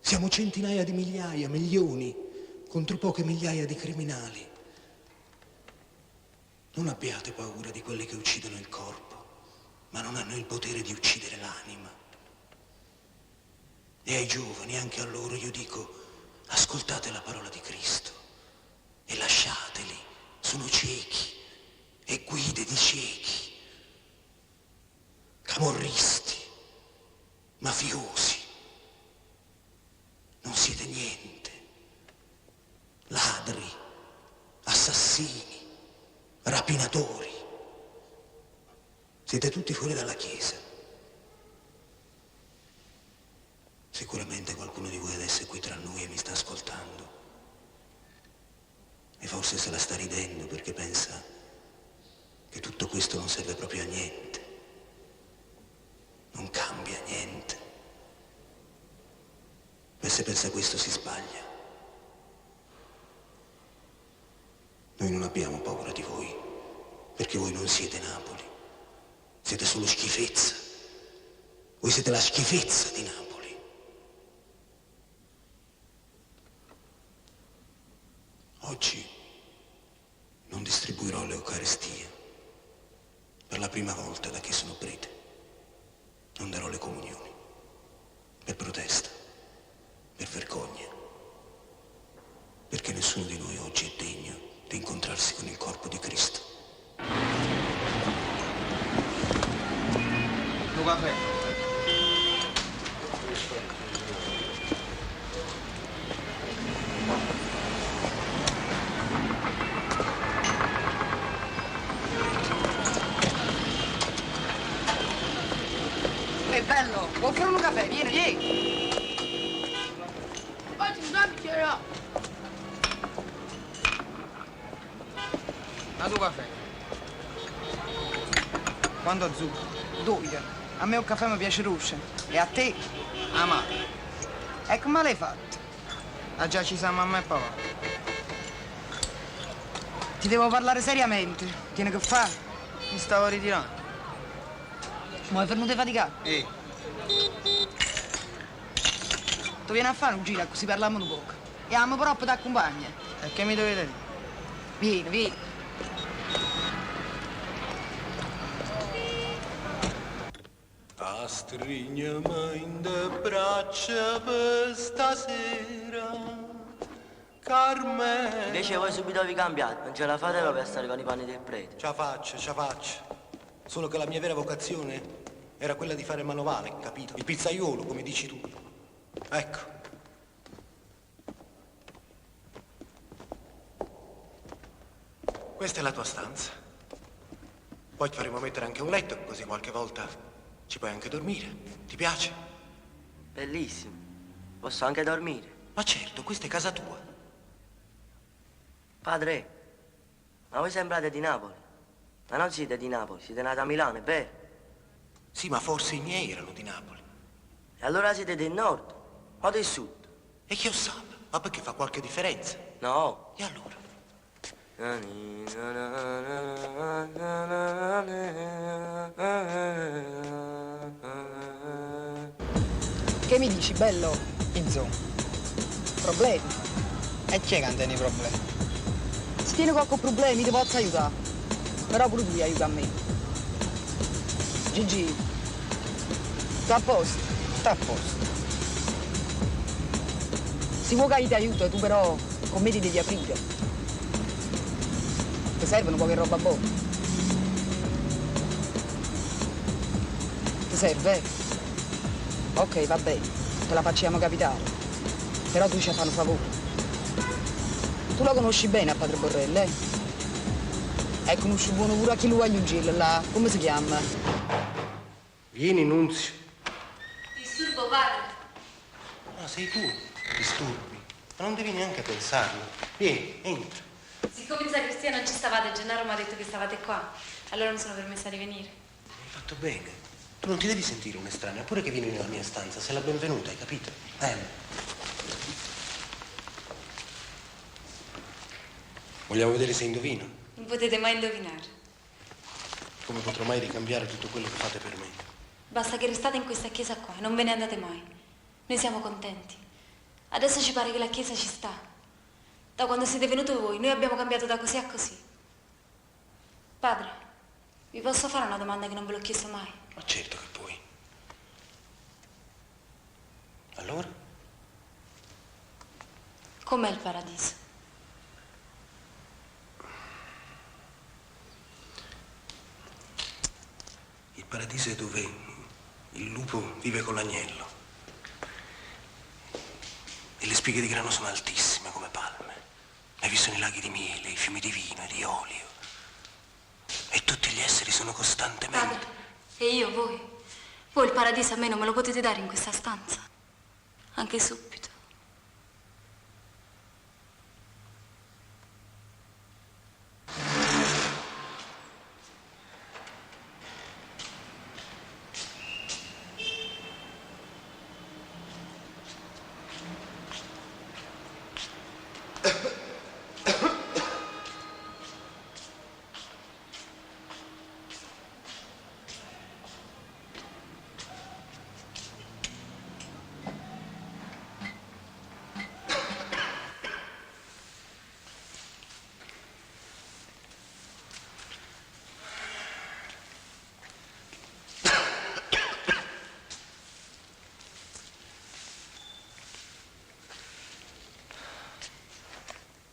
Speaker 15: Siamo centinaia di migliaia, milioni, contro poche migliaia di criminali. Non abbiate paura di quelli che uccidono il corpo, ma non hanno il potere di uccidere l'anima. E ai giovani, anche a loro, io dico, ascoltate la parola di Cristo e lasciateli. Sono ciechi e guide di ciechi. Camorristi, mafiosi, non siete niente, ladri, assassini, rapinatori, siete tutti fuori dalla Chiesa. Sicuramente qualcuno di voi adesso è qui tra noi e mi sta ascoltando e forse se la sta ridendo perché pensa che tutto questo non serve proprio a niente. Non cambia niente. E se pensa questo si sbaglia. Noi non abbiamo paura di voi, perché voi non siete Napoli. Siete solo schifezza. Voi siete la schifezza di Napoli. Oggi non distribuirò l'Eucaristia. Per la prima volta da che sono prete. Non darò le comunioni. Per protesta. Per vergogna. Perché nessuno di noi oggi è degno di incontrarsi con il corpo di Cristo.
Speaker 2: Un caffè.
Speaker 20: È bello, vuoi fare un caffè? Vieni, vieni.
Speaker 8: Oggi non bicchierò.
Speaker 2: Ma tu caffè? Quanto zucchero?
Speaker 20: Due. A me un caffè mi piace rosso. E a te?
Speaker 2: Amato.
Speaker 20: E come l'hai fatto?
Speaker 2: Ah già ci siamo mamma e papà.
Speaker 20: Ti devo parlare seriamente. Tieni che fa?
Speaker 2: Mi stavo ritirando.
Speaker 20: Ma è venuto a faticare? Tu vieni a fare un giro così parliamo un poco. E amo proprio ti accompagna.
Speaker 2: E che mi dovete dire?
Speaker 20: Vieni, vieni.
Speaker 15: A strignami in de braccia per stasera, Carmela.
Speaker 9: Invece voi subito vi cambiate, non ce la fate proprio a stare con i panni del prete.
Speaker 15: Ce la faccio. Solo che la mia vera vocazione era quella di fare manovale, capito? Il pizzaiolo, come dici tu. Ecco. Questa è la tua stanza. Poi ti faremo mettere anche un letto, così qualche volta ci puoi anche dormire. Ti piace?
Speaker 9: Bellissimo. Posso anche dormire?
Speaker 15: Ma certo, questa è casa tua.
Speaker 9: Padre, ma voi sembrate di Napoli. Ma non siete di Napoli, siete nati a Milano, è vero?
Speaker 15: Sì, ma forse i miei erano di Napoli.
Speaker 9: E allora siete del nord o del sud?
Speaker 15: E chi lo sa? Ma perché fa qualche differenza?
Speaker 9: No.
Speaker 15: E allora?
Speaker 20: Che mi dici, bello?
Speaker 2: Insomma.
Speaker 20: Problemi?
Speaker 2: E chi è che non tiene i problemi?
Speaker 20: Se tieni qualche problema ti posso aiutare. Però pure tu aiuta a me. Gigi, sta a posto?
Speaker 2: Sta a posto.
Speaker 20: Si vuole che io ti aiuto, tu però con me ti devi aprire. Ti servono poche roba buona. Ti serve? Ok, va bene, te la facciamo capitare. Però tu ci fai un favore. Tu lo conosci bene a Padre Borrell, eh? E conosci buono pure a chi lo voglio giro là. Come si chiama?
Speaker 15: Vieni, Nunzio.
Speaker 7: Disturbo, padre.
Speaker 15: Ah, sei tu. Disturbi. Ma non devi neanche pensarlo. Vieni, entra.
Speaker 7: Siccome in sacrestia non ci stavate, Gennaro mi ha detto che stavate qua. Allora mi sono permessa di venire.
Speaker 15: Hai fatto bene. Tu non ti devi sentire un'estranea, pure che vieni nella mia stanza. Sei la benvenuta, hai capito? Vogliamo vedere se indovino?
Speaker 7: Non potete mai indovinare.
Speaker 15: Come potrò mai ricambiare tutto quello che fate per me?
Speaker 7: Basta che restate in questa chiesa qua e non ve ne andate mai. Noi siamo contenti. Adesso ci pare che la chiesa ci sta. Da quando siete venuti voi, noi abbiamo cambiato da così a così. Padre, vi posso fare una domanda che non ve l'ho chiesto mai?
Speaker 15: Ma certo che puoi. Allora?
Speaker 7: Com'è il paradiso?
Speaker 15: Il paradiso è dove il lupo vive con l'agnello. E le spighe di grano sono altissime come palme. E vi sono i laghi di miele, i fiumi di vino e di olio. E tutti gli esseri sono costantemente...
Speaker 7: Padre, e io, voi? Voi il paradiso a me non me lo potete dare in questa stanza? Anche subito.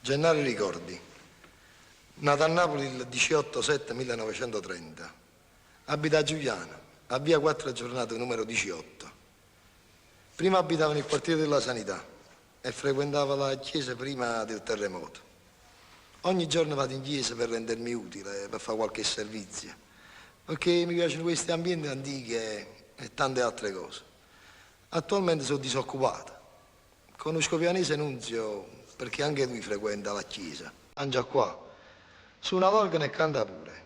Speaker 21: Gennaro Ricordi, nato a Napoli il 18/7/1930, abita a Giuliano, a via 4 Giornate numero 18. Prima abitava nel quartiere della Sanità e frequentava la chiesa prima del terremoto. Ogni giorno vado in chiesa per rendermi utile, per fare qualche servizio, perché mi piacciono questi ambienti antichi e tante altre cose. Attualmente sono disoccupato. Conosco Pianese Nunzio perché anche lui frequenta la chiesa. Mangia qua, suona l'organo e canta pure.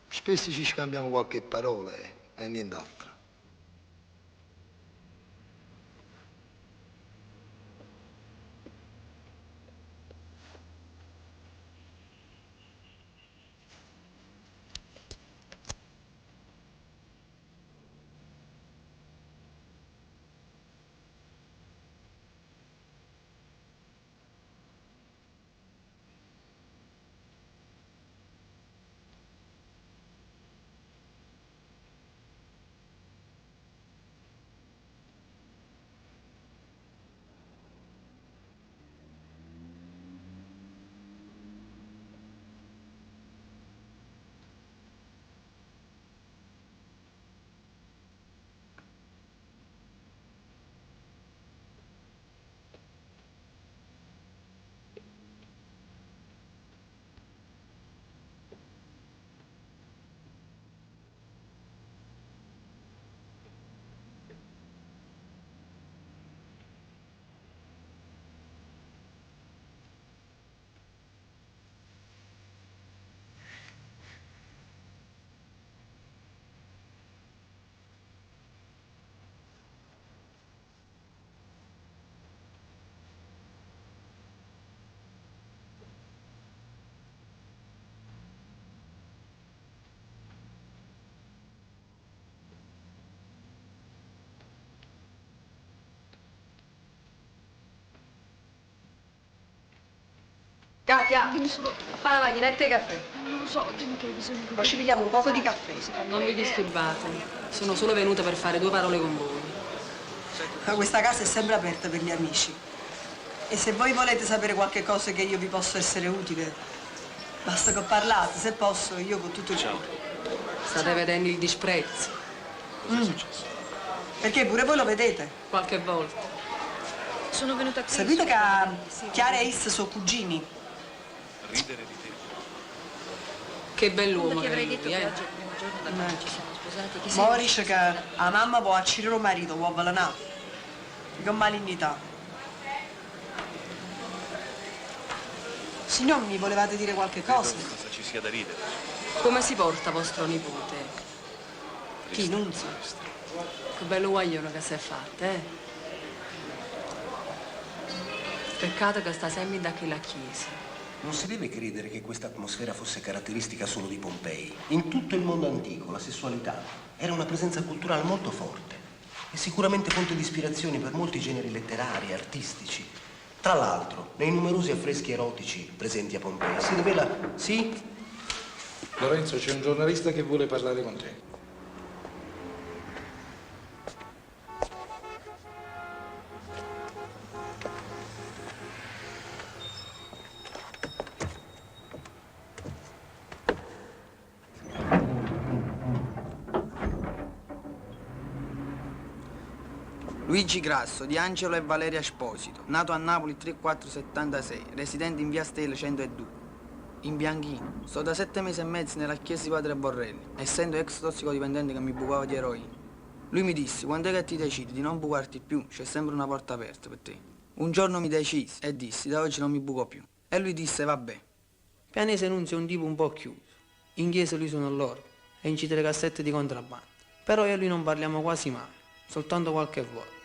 Speaker 21: Spesso ci scambiamo qualche parola e nient'altro.
Speaker 18: Katia, fa la macchinetta di caffè.
Speaker 20: Non lo so, dimmi che hai bisogno di...
Speaker 18: Poi ci pigliamo un poco di caffè.
Speaker 20: Non vi disturbate, sono solo venuta per fare 2 parole con voi.
Speaker 18: Ma questa casa è sempre aperta per gli amici. E se voi volete sapere qualche cosa che io vi posso essere utile, basta che parlate, se posso, io con tutto il cuore.
Speaker 20: State vedendo il disprezzo.
Speaker 18: Cosa è successo? Perché pure voi lo vedete?
Speaker 20: Qualche volta. Sono venuta qui...
Speaker 18: Sapete che Chiara e Is sono cugini?
Speaker 10: Ridere di te.
Speaker 20: Che bell'uomo
Speaker 7: Perché
Speaker 20: che è
Speaker 7: avrei
Speaker 20: lui,
Speaker 7: detto che oggi è il primo giorno da quando ci siamo sposati. Che
Speaker 18: Moris che a mamma può accirere il marito, può avvelenare. Che malignità. Signor, mi volevate dire qualche cosa?
Speaker 10: Cosa ci sia da ridere.
Speaker 20: Come si porta vostro nipote?
Speaker 18: Chi, Nunzio?
Speaker 20: Che bello guaglione che si è fatto, eh? Peccato che sta sempre da qui la chiesa.
Speaker 15: Non si deve credere che questa atmosfera fosse caratteristica solo di Pompei. In tutto il mondo antico la sessualità era una presenza culturale molto forte e sicuramente fonte di ispirazione per molti generi letterari e artistici. Tra l'altro, nei numerosi affreschi erotici presenti a Pompei si rivela... Sì?
Speaker 22: Lorenzo, c'è un giornalista che vuole parlare con te.
Speaker 2: Luigi Grasso, di Angelo e Valeria Esposito, nato a Napoli il 3-4-76, residente in via Stele 102. In bianchino, sto da 7 mesi e mezzo nella chiesa di Padre Borrelli, essendo ex tossicodipendente che mi bucava di eroina. Lui mi disse, quando è che ti decidi di non bucarti più, c'è sempre una porta aperta per te. Un giorno mi decisi e dissi, da oggi non mi buco più. E lui disse, vabbè. Pianese Nunzio è un tipo un po' chiuso. In chiesa lui suona l'oro e incide le cassette di contrabbando. Però io e lui non parliamo quasi mai, soltanto qualche volta.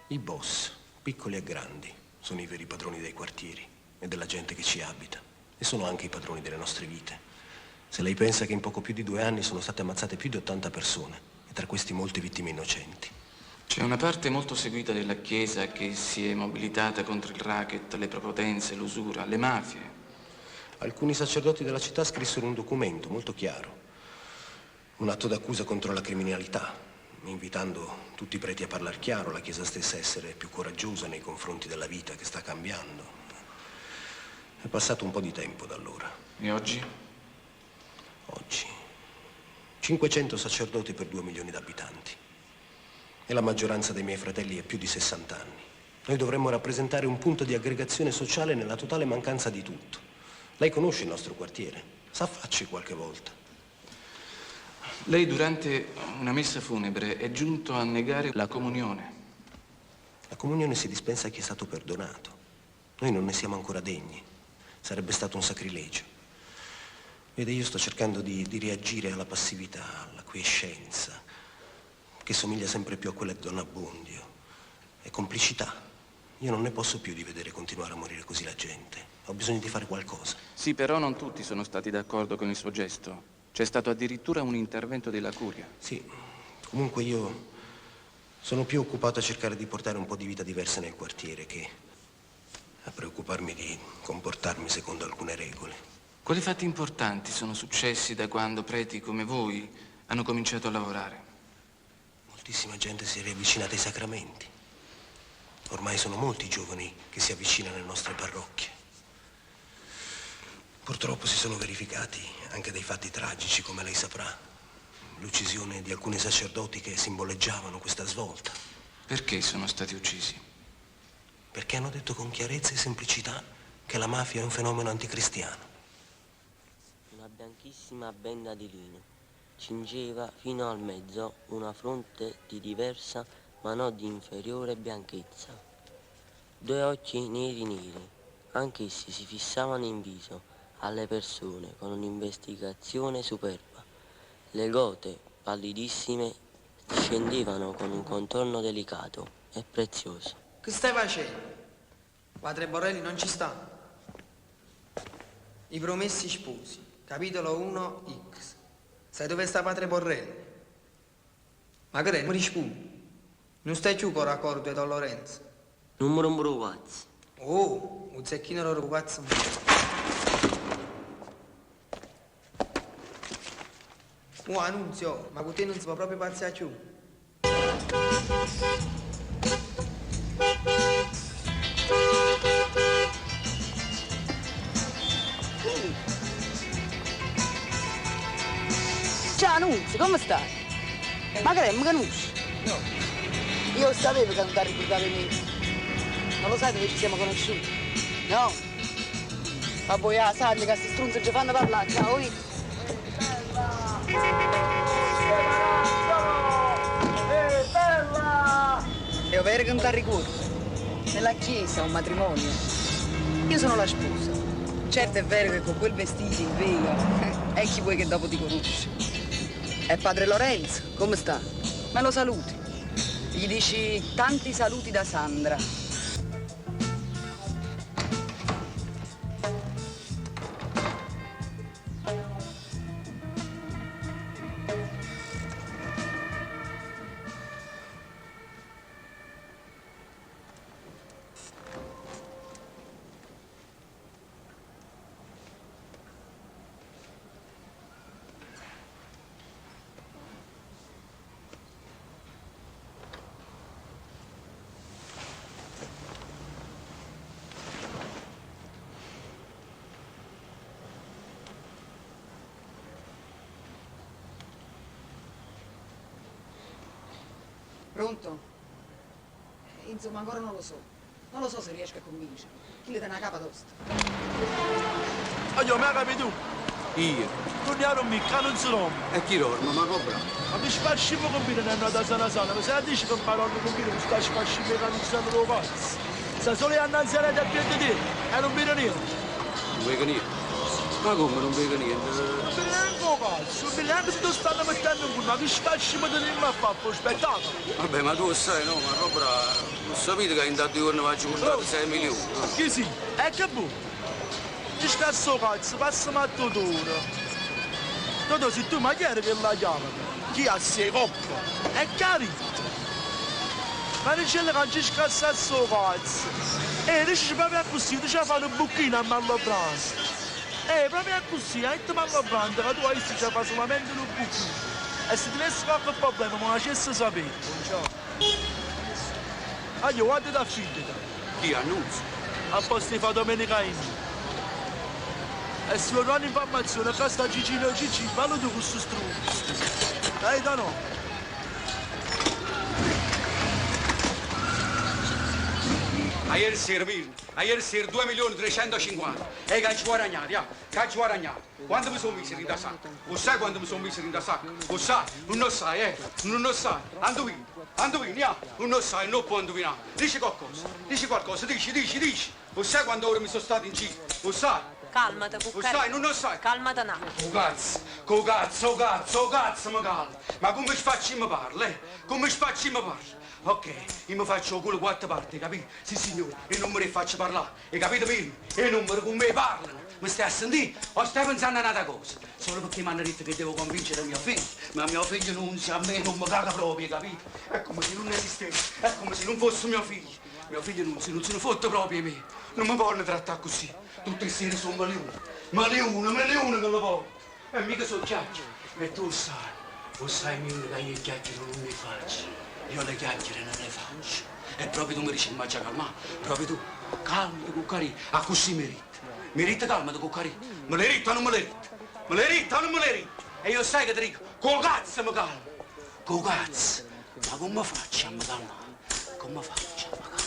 Speaker 15: I boss, piccoli e grandi, sono i veri padroni dei quartieri e della gente che ci abita. E sono anche i padroni delle nostre vite. Se lei pensa che in poco più di 2 anni sono state ammazzate più di 80 persone, e tra questi molte vittime innocenti.
Speaker 3: C'è una parte molto seguita della Chiesa che si è mobilitata contro il racket, le prepotenze, l'usura, le mafie.
Speaker 15: Alcuni sacerdoti della città scrissero un documento molto chiaro. Un atto d'accusa contro la criminalità. invitando tutti i preti a parlare chiaro, la Chiesa stessa a essere più coraggiosa nei confronti della vita che sta cambiando. È passato un po' di tempo da allora.
Speaker 22: E oggi?
Speaker 15: Oggi 500 sacerdoti per 2 milioni di abitanti. E la maggioranza dei miei fratelli è più di 60 anni. Noi dovremmo rappresentare un punto di aggregazione sociale nella totale mancanza di tutto. Lei conosce il nostro quartiere, s'affacci qualche volta.
Speaker 22: Lei durante una messa funebre è giunto a negare la comunione.
Speaker 15: La comunione si dispensa a chi è stato perdonato. Noi non ne siamo ancora degni. Sarebbe stato un sacrilegio. Vede, io sto cercando di reagire alla passività, alla quiescenza, che somiglia sempre più a quella di Don Abbondio. È complicità. Io non ne posso più di vedere continuare a morire così la gente. Ho bisogno di fare qualcosa.
Speaker 22: Sì, però non tutti sono stati d'accordo con il suo gesto. C'è stato addirittura un intervento della curia.
Speaker 15: Sì, comunque io sono più occupato a cercare di portare un po' di vita diversa nel quartiere che a preoccuparmi di comportarmi secondo alcune regole.
Speaker 22: Quali fatti importanti sono successi da quando preti come voi hanno cominciato a lavorare?
Speaker 15: Moltissima gente si è riavvicinata ai sacramenti. Ormai sono molti i giovani che si avvicinano alle nostre parrocchie. Purtroppo si sono verificati anche dei fatti tragici, come lei saprà. L'uccisione di alcuni sacerdoti che simboleggiavano questa svolta.
Speaker 22: Perché sono stati uccisi?
Speaker 15: Perché hanno detto con chiarezza e semplicità che la mafia è un fenomeno anticristiano.
Speaker 9: Una bianchissima benda di lino cingeva fino al mezzo una fronte di diversa ma non di inferiore bianchezza. 2 occhi neri neri, anch'essi si fissavano in viso alle persone con un'investigazione superba. Le gote, pallidissime, scendevano con un contorno delicato e prezioso.
Speaker 2: Che stai facendo? Padre Borrelli non ci sta. I promessi sposi, capitolo 1, X. Sai dove sta Padre Borrelli? Ma che non rispondi? Non stai più con raccordo di Don Lorenzo?
Speaker 9: Numero 4.
Speaker 2: Oh, un zecchino loro pazzo. Annunzio, ma con te non si può proprio pazzare più.
Speaker 20: Ciao Annunzio, come stai? Ma che mi conosci?
Speaker 2: No.
Speaker 20: Io sapevo che non ti ricordavi me. Non lo sai dove ci siamo conosciuti? No? Ma poi sai che questi strunzi ci fanno parlare, ciao, bella! È vero che non ti ricordo? Nella chiesa, un matrimonio. Io sono la sposa. Certo è vero che con quel vestito in vega è chi vuoi che dopo ti conosci. È padre Lorenzo, come sta? Me lo saluti. Gli dici tanti saluti da Sandra. Pronto? Insomma, ancora non lo so. Non lo so se riesco a convincere. Chi le dà una capa tosta?
Speaker 5: Io, ma capi tu?
Speaker 22: Io?
Speaker 5: Torniamo mica, non si rompe.
Speaker 22: E chi dorme? Ma cobra?
Speaker 5: Ma che spascimo combina nella da sana sana? Ma se la dici che un parollo combina, sta spascimo mecanizzando lo pazzo. Se solo è annanziare da piede di te, e non vedo niente.
Speaker 22: Non vedo niente? Ma come non vedo niente?
Speaker 5: Ma per neanche cazzo, per neanche se tu stanno mettendo in culo, ma che spascimo te ne fa per spettacolo?
Speaker 22: Vabbè, ma tu sai, no? Ma Robra, non sapete che in da 2 giorni faccio comprare 6 milioni?
Speaker 5: Che sì? E che buono? Ci scazzo cazzo, passiamo a Totoro. Totoro, se tu ma chi era che la chiama? Chi ha 6 coppe? È chiarito. Ma non c'è che ci scazzo a sto cazzo. Riesci proprio così, ti ci fare un buchino a mallo pranzo. Proprio così, hai detto mallo pranzo, che tu hai ci fa solamente un buchino. E se tivesse qualche problema, me lo facesse sapere. Buongiorno. Io guarda da figlio.
Speaker 4: Chi annunzio?
Speaker 5: A posto di fare domenica in me. E se non hanno informazione, che sta Gigino Gigi, parlo di questo strumento. Dai, da no.
Speaker 4: A ieri sera, Mirno, a ieri sera 2.350.000. E che ci guadagnati, che ci guadagnati. Quando mi sono messo in da sacco? Lo sai quando mi sono messo in da sacco? Lo sai? Non lo sai, non lo sai. Andovini, non lo sai, non può indovinare. Dici qualcosa, dici. Lo sai quando ora mi sono stato in giro? Lo sai?
Speaker 18: Calmati,
Speaker 4: Lo sai, non lo sai?
Speaker 18: Calmati un attimo.
Speaker 4: Oh cazzo, mi calma. Ma come ci faccio mi parla, Come ci faccio mi parla? Ok, io mi faccio il culo 4 parti, capito? Sì, signore, e non me ne faccio parlare, hai capito, Mirno? E i numeri con me parlano. Mi stai a sentire? O stai pensando a un'altra cosa? Solo perché mi hanno detto che devo convincere mio figlio, ma mio figlio non sa a me, non mi caga proprio, capito? È come se non esistesse, è come se non fosse mio figlio. Mio figlio non se ne fotte proprio di me. Non mi vogliono trattare così. Tutte le sere sono milioni che lo porto. E mica sono chiacchiere. E tu lo sai Mirno, che io chiacchiere non ne faccio. Io le chiacchiere non le faccio. E proprio tu mi dici, ma già calma, proprio tu. Calmati, Cuccarì, a così mi ritta, calmati, Cuccarì. Me le ritta o non me le ritta? Me le ritta o non me le ritta? E io sai che ti dico, con cazzo mi calmo. Con cazzo. Ma come faccio a mi calmare? Come faccio a mi calmare?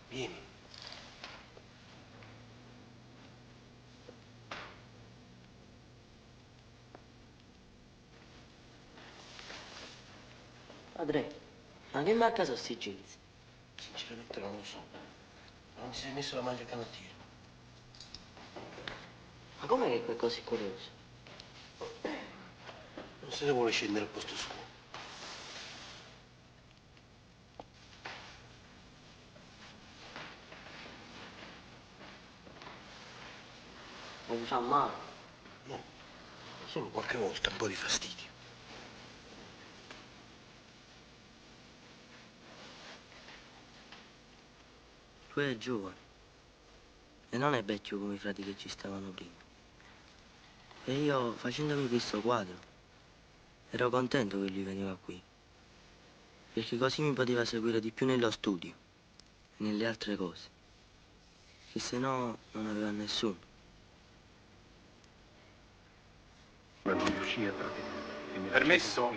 Speaker 15: Vieni.
Speaker 9: Padre, ma che marca sono sti jeans?
Speaker 15: Sinceramente non lo so. Non ti sei messo la maglia canottiera.
Speaker 9: Ma com'è che è così curioso?
Speaker 15: Non se ne vuole scendere al posto suo.
Speaker 9: Non mi fa male?
Speaker 15: No. Solo qualche volta un po' di fastidio.
Speaker 9: Lui è giovane e non è vecchio come i frati che ci stavano prima. E io, facendomi questo quadro, ero contento che lui veniva qui, perché così mi poteva seguire di più nello studio e nelle altre cose, che se no non aveva nessuno.
Speaker 15: Ma non riuscì a trattenere.
Speaker 4: Permesso?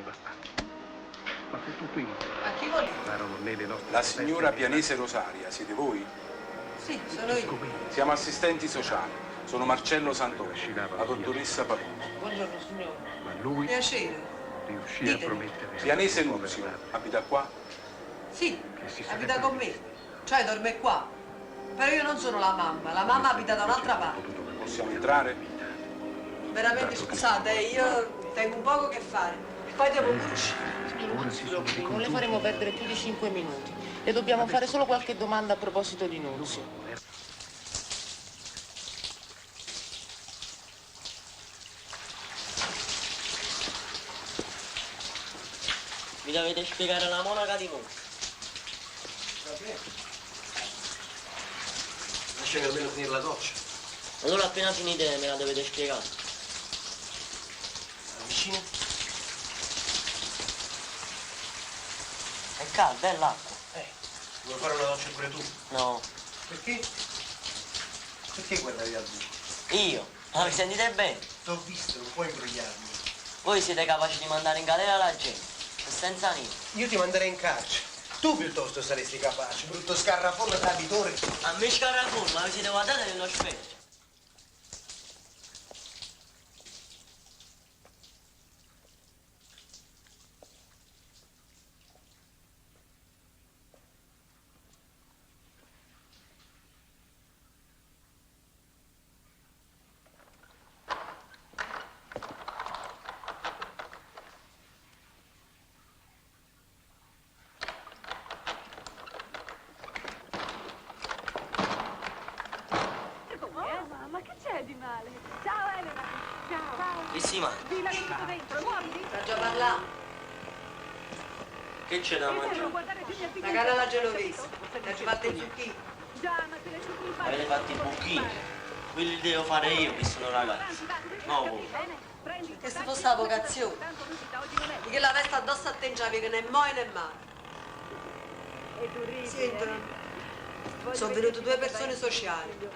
Speaker 15: Ma fu tutto inutile.
Speaker 18: A chi vuole?
Speaker 4: La signora Pianese Rosaria, siete voi?
Speaker 18: Sì, sono io.
Speaker 4: Siamo assistenti sociali. Sono Marcello Santoro, la dottoressa Palumbo.
Speaker 18: Buongiorno signore.
Speaker 15: Ma lui
Speaker 18: Piacere.
Speaker 15: riuscì
Speaker 18: Ditemi.
Speaker 15: a promettere.
Speaker 4: Pianese Nunzio, abita qua?
Speaker 18: Sì, abita con me. Cioè dorme qua. Però io non sono la mamma abita da un'altra parte.
Speaker 4: Possiamo entrare?
Speaker 18: Veramente scusate, io tengo un poco che fare. E poi devo pure uscire.
Speaker 6: Non le faremo perdere più di 5 minuti. Le dobbiamo fare solo qualche domanda a proposito di Nunzio.
Speaker 9: Mi dovete spiegare la monaca di Nunzio.
Speaker 15: Lasciami almeno finire la doccia.
Speaker 9: Allora appena finite me la dovete spiegare.
Speaker 15: Vicino?
Speaker 9: È calda, è l'acqua.
Speaker 15: Vuoi fare una doccia pure tu?
Speaker 9: No.
Speaker 15: Perché? Perché guardavi al buco?
Speaker 9: Io? Ma vi sentite bene?
Speaker 15: T'ho visto, non puoi imbrogliarmi.
Speaker 9: Voi siete capaci di mandare in galera la gente, e senza niente.
Speaker 15: Io ti manderei in carcere. Tu piuttosto saresti capace, brutto scarrafone traditore.
Speaker 9: A me scarrafone, ma vi siete guardati nello specchio. si mangia?
Speaker 18: Sta già parlando.
Speaker 9: Che c'è da mangiare?
Speaker 18: La carne alla genovese. La ci fatta i zucchini.
Speaker 9: Avete fatto i bucchini. Quelli li devo fare io, che sono ragazzi. No, voi.
Speaker 18: Che se fosse la vocazione. Di che la veste addosso a te non c'avevi né moi né male. Senti, sono venute due persone sociali.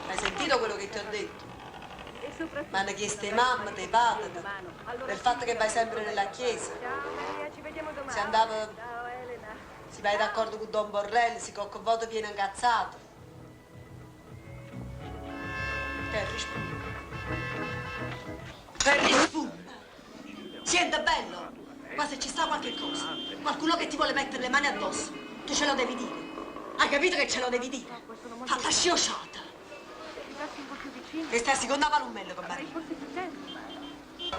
Speaker 18: Hai sentito quello che ti ho detto? Mi hanno chiesto te mamma, te padre, del fatto che vai sempre nella chiesa. Si vai d'accordo con Don Borrelli, si cocca un voto viene incazzato. Che rispondi? Che rispondi? Senta bello, qua se ci sta qualche cosa, qualcuno che ti vuole mettere le mani addosso, tu ce lo devi dire. Hai capito che ce lo devi dire? Fatta sciosciata. Questa è la seconda palummello con Barilla.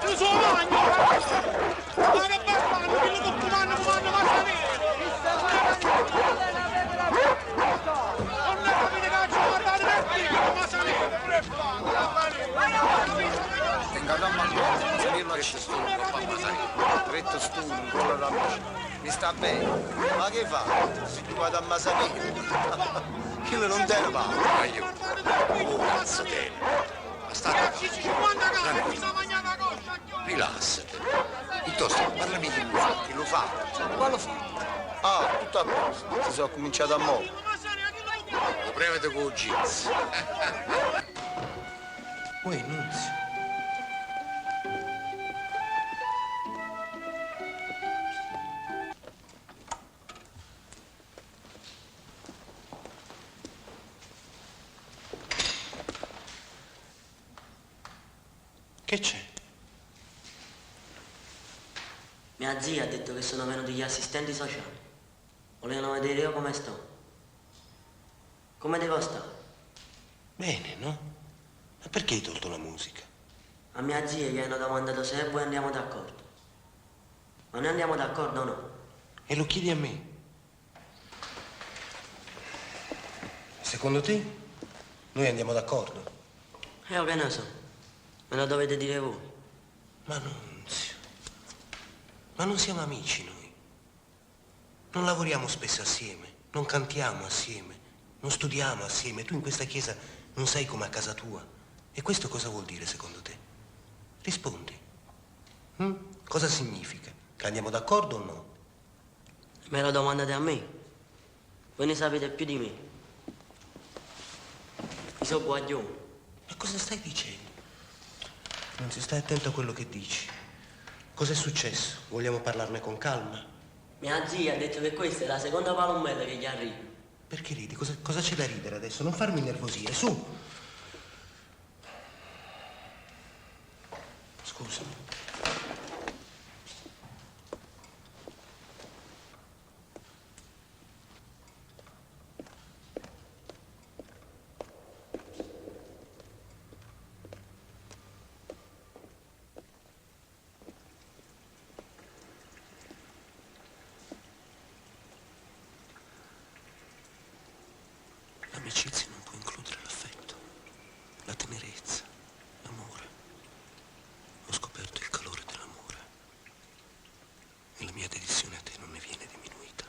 Speaker 5: Tu sono magno! Ma che barbaro, che lo comando, ma sapere! Non ne capite cazzo, guardate per qui, ma sapere, pure
Speaker 11: Tenga da mangiare, salirlo che ci sto, papà sai. Retto stu, un collo da me. Mi sta bene. Ma che fa? Se tu vado a Masavino. Chi non te ne va? Ma io. Oh, cazzo te. Ma state. Rilassati. Piuttosto, parlami di lui. Chi lo fa? Quale fa? Ah, tutto a posto. Si sono cominciato a muovere. Lo prevede con il jeans.
Speaker 1: Uè, Nunzio. Che c'è?
Speaker 9: Mia zia ha detto che sono venuti gli assistenti sociali. Volevano vedere io come sto. Come devo stare?
Speaker 1: Bene, no? Ma perché hai tolto la musica?
Speaker 9: A mia zia gli hanno domandato se poi andiamo d'accordo. Ma noi andiamo d'accordo o no?
Speaker 1: E lo chiedi a me? Secondo te noi andiamo d'accordo?
Speaker 9: Io che ne so. Me lo dovete dire voi.
Speaker 1: Ma Nunzio, ma non siamo amici noi. Non lavoriamo spesso assieme, non cantiamo assieme, non studiamo assieme. Tu in questa chiesa non sei come a casa tua. E questo cosa vuol dire secondo te? Rispondi. Cosa significa? Che andiamo d'accordo o no?
Speaker 9: Me lo domandate a me? Voi ne sapete più di me. Io sono guaglione.
Speaker 1: Ma cosa stai dicendo? Non si stai attento a quello che dici. Cos'è successo? Vogliamo parlarne con calma?
Speaker 9: Mia zia ha detto che questa è la seconda palombella che gli arriva.
Speaker 1: Perché ridi? Cosa c'è da ridere adesso? Non farmi innervosire, su! Scusami. L'amicizia non può includere l'affetto, la tenerezza, l'amore. Ho scoperto il calore dell'amore e la mia dedizione a te non ne viene diminuita.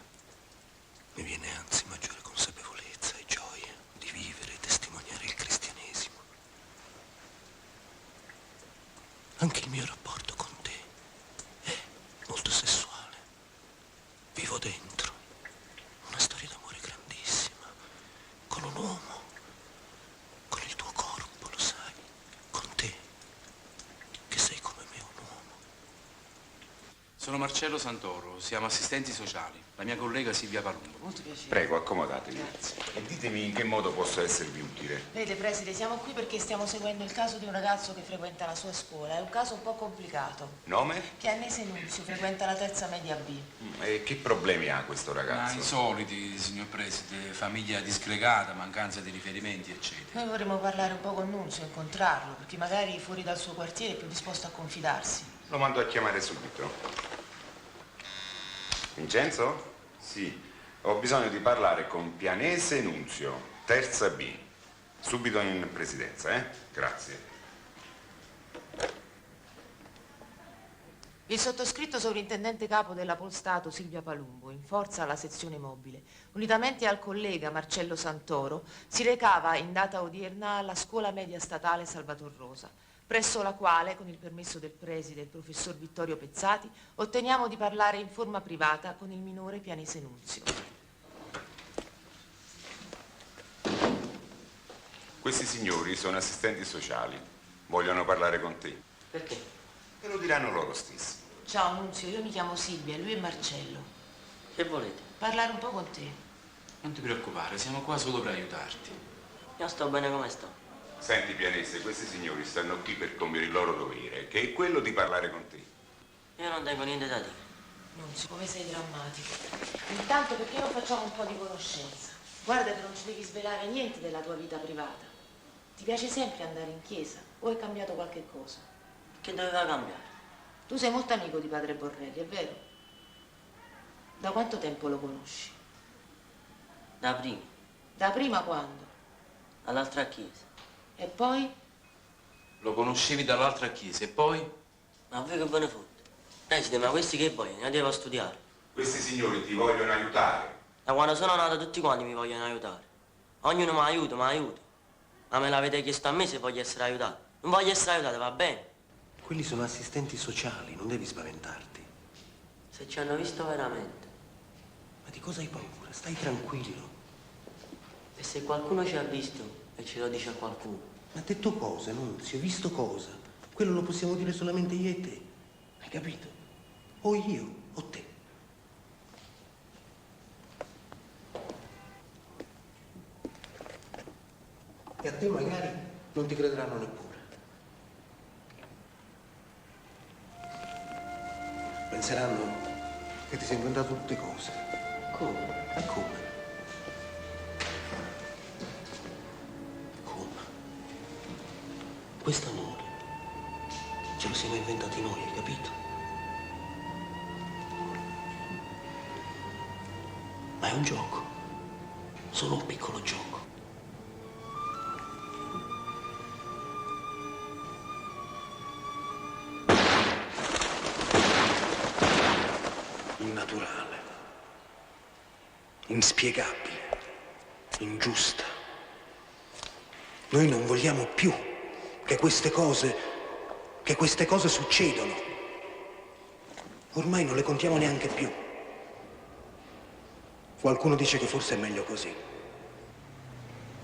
Speaker 1: Ne viene anzi maggiore consapevolezza e gioia di vivere e testimoniare il cristianesimo. Anche il mio rapporto con te è molto sessuale. Vivo dentro una storia d'amore grandissima, con un uomo, con il tuo corpo, lo sai, con te, che sei come me un uomo.
Speaker 22: Sono Marcello Santoro, siamo assistenti sociali. La mia collega Silvia Palumbo.
Speaker 8: Molto piacere.
Speaker 12: Prego, accomodatevi. E ditemi in che modo posso esservi utile.
Speaker 6: Vede, preside, siamo qui perché stiamo seguendo il caso di un ragazzo che frequenta la sua scuola. È un caso un po' complicato.
Speaker 12: Nome?
Speaker 6: Pianese Nunzio, frequenta la terza media B.
Speaker 12: E che problemi ha questo
Speaker 22: Ma
Speaker 12: ragazzo?
Speaker 22: i soliti, signor Preside, famiglia disgregata, mancanza di riferimenti, eccetera.
Speaker 6: Noi vorremmo parlare un po' con Nunzio, incontrarlo, perché magari fuori dal suo quartiere è più disposto a confidarsi.
Speaker 12: Lo mando a chiamare subito. Vincenzo? Sì. Ho bisogno di parlare con Pianese Nunzio, terza B. Subito in presidenza, eh? Grazie.
Speaker 13: Il sottoscritto sovrintendente capo della Polstato Silvia Palumbo, in forza alla sezione mobile, unitamente al collega Marcello Santoro, si recava in data odierna alla scuola media statale Salvator Rosa, presso la quale, con il permesso del preside, il professor Vittorio Pezzati, otteniamo di parlare in forma privata con il minore Pianese Nunzio.
Speaker 12: Questi signori sono assistenti sociali. Vogliono parlare con te.
Speaker 9: Perché?
Speaker 12: Te lo diranno loro stessi.
Speaker 13: Ciao Nunzio, io mi chiamo Silvia e lui è Marcello.
Speaker 9: Che volete?
Speaker 13: Parlare un po' con te.
Speaker 22: Non ti preoccupare, siamo qua solo per aiutarti.
Speaker 9: Io sto bene come sto.
Speaker 12: Senti, Pianese, questi signori stanno qui per compiere il loro dovere, che è quello di parlare con te.
Speaker 9: Io non tengo niente da dire.
Speaker 13: Nunzio, come sei drammatico. Intanto perché non facciamo un po' di conoscenza? Guarda che non ci devi svelare niente della tua vita privata. Ti piace sempre andare in chiesa o è cambiato qualche cosa?
Speaker 9: Che doveva cambiare?
Speaker 13: Tu sei molto amico di padre Borrelli, è vero? Da quanto tempo lo conosci?
Speaker 9: Da prima.
Speaker 13: Da prima quando?
Speaker 9: All'altra chiesa.
Speaker 13: E poi?
Speaker 22: Lo conoscevi dall'altra chiesa e poi?
Speaker 9: Ma a voi che ve ne fotte? Preside, ma questi che vogliono? Io devo studiare.
Speaker 12: Questi signori ti vogliono aiutare.
Speaker 9: Da quando sono nato tutti quanti mi vogliono aiutare. Ognuno mi aiuta, mi aiuta. Ma me l'avete chiesto a me se voglio essere aiutato. Non voglio essere aiutato, va bene?
Speaker 15: Quelli sono assistenti sociali, non devi spaventarti.
Speaker 9: Se ci hanno visto veramente.
Speaker 15: Ma di cosa hai paura? Stai tranquillo.
Speaker 9: E se qualcuno ci ha visto e ce lo dice a qualcuno?
Speaker 15: Ma ha detto cosa, Nunzio? Visto cosa? Quello lo possiamo dire solamente io e te. Hai capito? O io o te. E a te magari non ti crederanno neppure. Penseranno che ti sei inventato tutte cose.
Speaker 9: Come?
Speaker 15: E come? Come? Questo amore ce lo siamo inventati noi, hai capito? Ma è un gioco. Solo un piccolo gioco. Innaturale, inspiegabile, ingiusta. Noi non vogliamo più che queste cose succedono. Ormai non le contiamo neanche più. Qualcuno dice che forse è meglio così,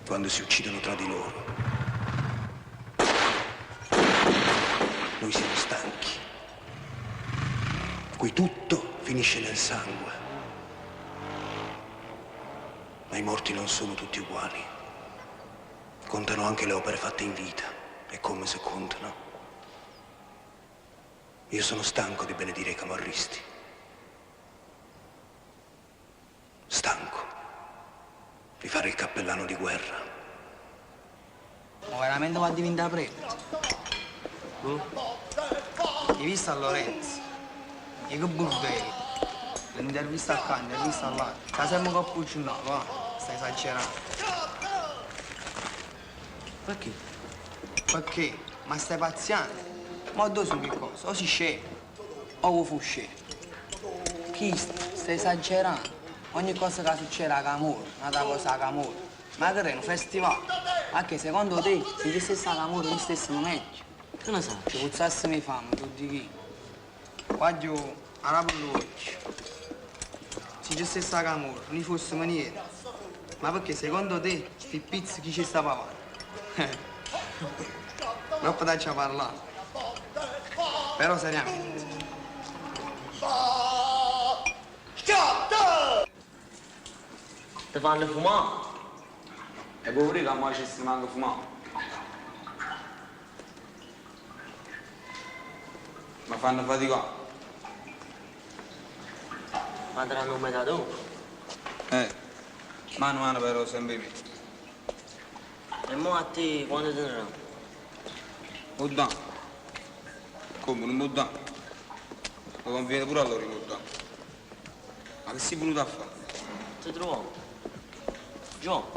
Speaker 15: quando si uccidono tra di loro. Noi siamo stanchi. Qui tutto finisce nel sangue. Ma i morti non sono tutti uguali. Contano anche le opere fatte in vita. È come se contano. Io sono stanco di benedire i camorristi. Stanco di fare il cappellano di guerra.
Speaker 2: Ma veramente va a diventare prete? Hai visto a Lorenzo? E che bordello. L'intervista qua, l'intervista là. Ti sembra un po' puccinato, va? Stai esagerando.
Speaker 9: Perché?
Speaker 2: Perché? Ma stai pazziando? Ma dove sono che cosa? O si scemo, o fu scemo. Chi stai esagerando? Ogni cosa che succede a Camorra, un'altra cosa a Camorra. Ma che è un festival? Ma che secondo te, se ci stesse a Camorra, non stessimo meglio?
Speaker 9: Che ne sai?
Speaker 2: Ci puzzassimo i fame, tu di chi? Guaglio, a Napoli, se ci stesse a Camorra, non fossimo niente. Ma perché secondo te, sti pizzi chi ci sta pavando? Non potacci a parlare. Però seriamente.
Speaker 9: Schiatta! Ti fanno fumare?
Speaker 22: E pure che a me ci si manca fumare. Ma fanno faticare.
Speaker 9: Ma daranno un metadone?
Speaker 22: Mano però sempre me.
Speaker 9: E mo a te quando te ne danno?
Speaker 22: Muddà. Come, non muddà? Lo conviene pure a loro muddà. Ma che sei venuto a fare?
Speaker 9: Ti trovo. Gio.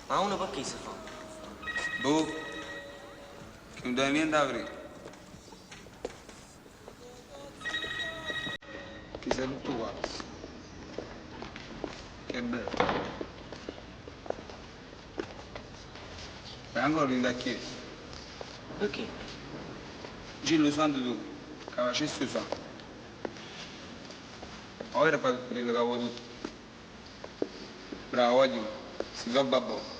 Speaker 9: Ma uno perché si fa?
Speaker 22: Boh. Che non dai niente a aprire. Ti sei tutto qua. Che bello. E ancora lì da chiesa.
Speaker 9: Perché?
Speaker 22: Gillo santo tu, che facessi santo. Ora era per quello che avevo tutto. Bravo, oggi si fa babbo.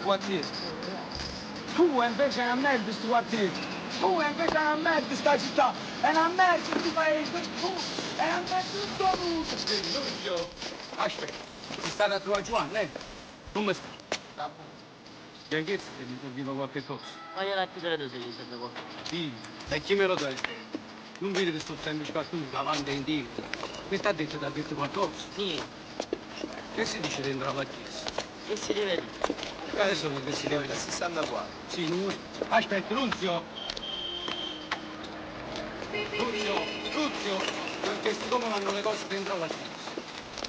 Speaker 22: Quartiere. Tu invece è una merda sto quartiere. Tu invece è una merda sta città. È una merda sto paese. Tu è una merda tutto il mondo. Aspetta, sei stata a trovare Giovanni, eh? Come sta? Sta buono. Che ti serviva qualche cosa?
Speaker 9: Voglio la più delle sei serve qualcosa.
Speaker 22: Sì, e chi me lo dai? Non vedi che sto sempre spazzato davanti e indietro. Mi sta detto, ti ha detto qualcosa?
Speaker 9: Sì.
Speaker 22: Che si dice dentro la chiesa?
Speaker 9: Che si deve dire?
Speaker 22: Adesso che si deve dire? 64. Sì, non... Aspetta, Nunzio! Nunzio! Perché come vanno le cose dentro la chiesa?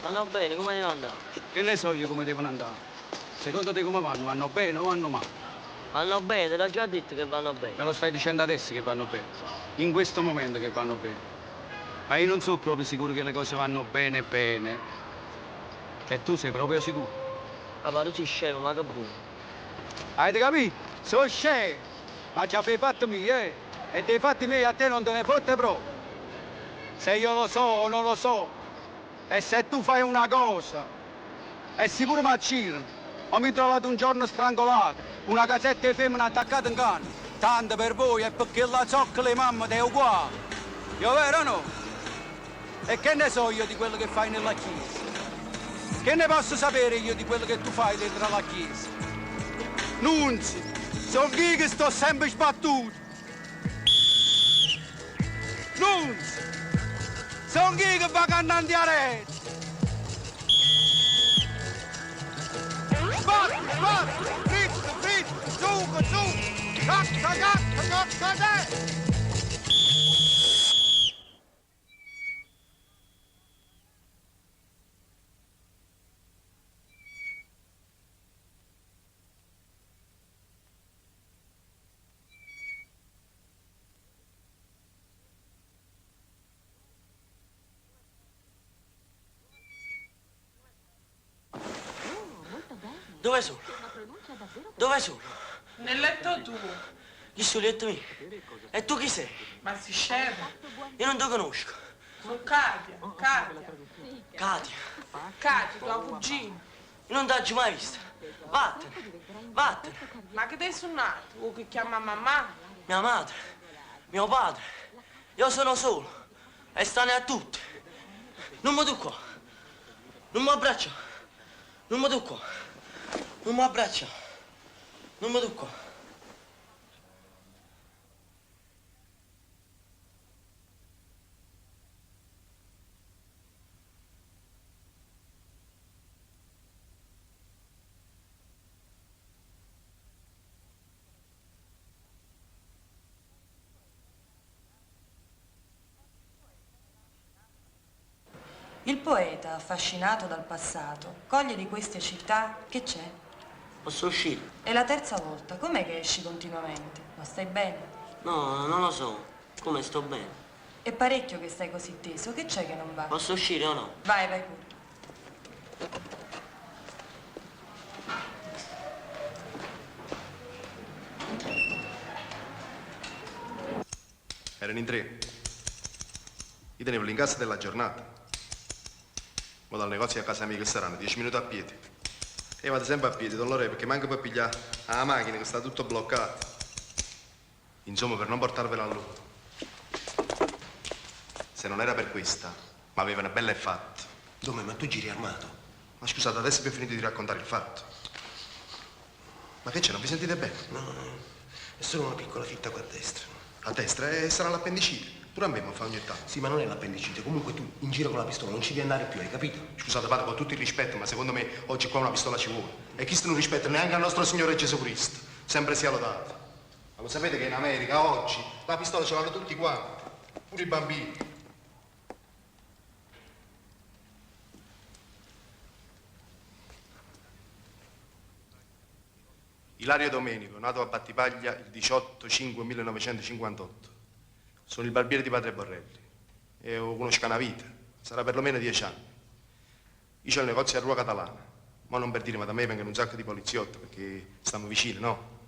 Speaker 9: Vanno bene, come devono andare?
Speaker 22: Che ne so io come devono andare? Secondo te come vanno? Vanno bene o vanno male?
Speaker 9: Vanno bene, te l'ho già detto che vanno bene.
Speaker 22: Me lo stai dicendo adesso che vanno bene? In questo momento che vanno bene? Ma io non sono proprio sicuro che le cose vanno bene bene. E tu sei proprio sicuro?
Speaker 9: Papà, tu sei scemo, ma che buono.
Speaker 22: Avete capito? Sono scemo! Ma già fai i fatti miei, eh? E dei fatti miei a te non te ne fotte proprio. Se io lo so o non lo so. E se tu fai una cosa, è sicuro mi accirano. O mi trovate un giorno strangolato, una casetta di femmine attaccata in canna. Tanto per voi è perché la zocca le mamme è uguale. Io vero o no? E che ne so io di quello che fai nella chiesa? Che ne posso sapere io di quello che tu fai dentro la chiesa? Nunzi, sono io che sto sempre sbattuto. Nunzi, sono io che va cantando a rete. Sbatti, fritto, zucco, cacca.
Speaker 9: Dove sono? Dove sono?
Speaker 6: Nel letto tuo.
Speaker 9: Chi sul letto mio? E tu chi sei?
Speaker 6: Ma si scema.
Speaker 9: Io non ti conosco.
Speaker 6: Sono Katia.
Speaker 9: Katia.
Speaker 6: Katia, tua cugina.
Speaker 9: Io non t'ho mai vista. Vattene.
Speaker 6: Ma che te sono nato? O che chiama mamma?
Speaker 9: Mia madre, mio padre. Io sono solo. E stanno a tutti. Non mi tocco. Non mi abbraccia. Non mi tocco. Non mi abbraccia. Non mi tocco.
Speaker 16: Il poeta, affascinato dal passato, coglie di queste città che c'è?
Speaker 9: Posso uscire?
Speaker 16: È la terza volta, com'è che esci continuamente? Ma stai bene?
Speaker 9: No, non lo so. Come sto bene?
Speaker 16: È parecchio che stai così teso, che c'è che non va?
Speaker 9: Posso uscire o no?
Speaker 16: Vai pure.
Speaker 17: Erano in 3. Io tenevo l'incasso della giornata. Ma dal negozio a casa mia che saranno 10 minuti a piedi. E vado sempre a piedi, dolore, perché manco per pigliare la macchina che sta tutto bloccato. Insomma, per non portarvela a loro. Se non era per questa, ma aveva una bella e fatta.
Speaker 15: Dome, ma tu giri armato?
Speaker 17: Ma scusate, adesso vi ho finito di raccontare il fatto. Ma che c'è, non vi sentite bene?
Speaker 15: No, è solo una piccola fitta qua a destra.
Speaker 17: A destra? Sarà l'appendicite. Pure a me mi fa ogni tanto.
Speaker 15: Sì, ma non è l'appendicite. Comunque tu in giro con la pistola non ci devi andare più, hai capito?
Speaker 17: Scusate, padre, con tutto il rispetto, ma secondo me oggi qua una pistola ci vuole. E chi non rispetta neanche il nostro Signore Gesù Cristo. Sempre sia lodato. Ma lo sapete che in America oggi la pistola ce l'hanno tutti quanti, pure i bambini. Ilario Domenico, nato a Battipaglia il 18/5/1958. Sono il barbiere di Padre Borrelli e lo conosco una vita, sarà perlomeno 10 anni. Io ho il negozio a Rua Catalana, ma non per dire, ma da me vengono un sacco di poliziotti perché stiamo vicini, no?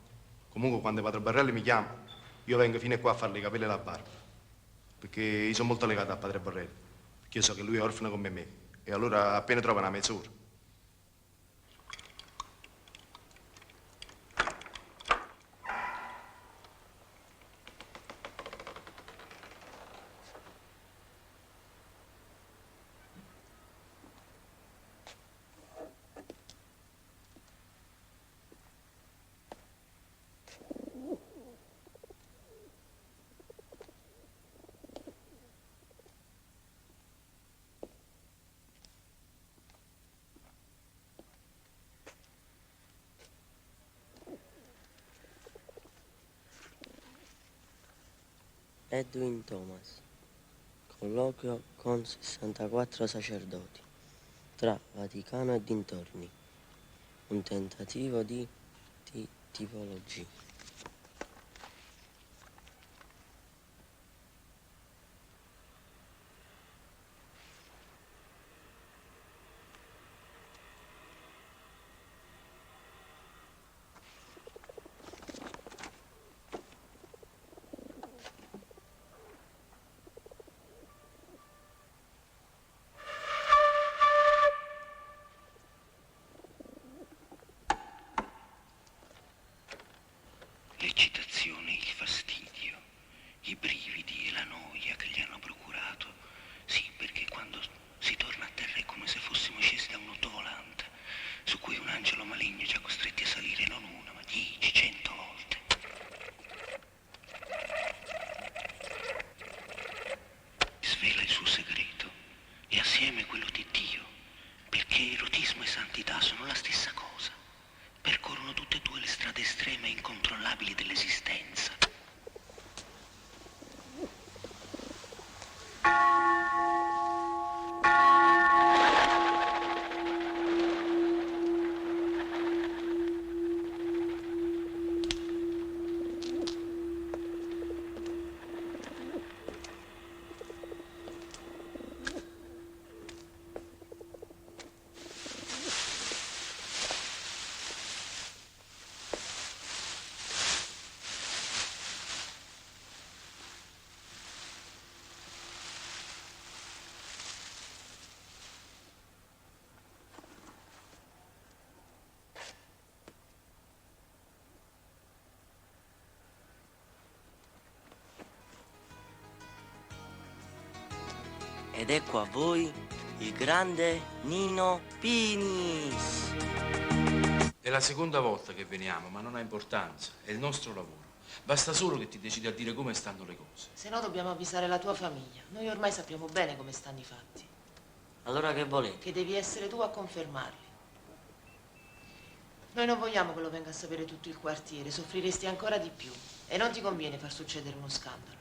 Speaker 17: Comunque quando Padre Borrelli mi chiama, io vengo fino a qua a farle i capelli e la barba, perché io sono molto legato a Padre Borrelli, perché io so che lui è orfano come me, e allora appena trova una mezz'ora.
Speaker 9: Edwin Thomas, colloquio con 64 sacerdoti, tra Vaticano e dintorni, un tentativo di tipologia.
Speaker 15: L'eccitazione, il fastidio, i brividi e la noia che gli hanno procurato. Sì, perché quando si torna a terra è come se fossimo scesi da un'auto volante, su cui un angelo maligno ci ha costretti a salire non una, ma 10, 100 volte. Svela il suo segreto e assieme quello di Dio, perché erotismo e santità sono la stessa cosa. Percorrono tutte e due le strade estreme e incontrollabili dell'esistenza.
Speaker 9: Ed ecco a voi il grande Nino Pinis.
Speaker 14: È la seconda volta che veniamo, ma non ha importanza, è il nostro lavoro. Basta solo che ti decidi a dire come stanno le cose.
Speaker 13: Se no dobbiamo avvisare la tua famiglia. Noi ormai sappiamo bene come stanno i fatti.
Speaker 9: Allora che volete?
Speaker 13: Che devi essere tu a confermarli. Noi non vogliamo che lo venga a sapere tutto il quartiere, soffriresti ancora di più. E non ti conviene far succedere uno scandalo.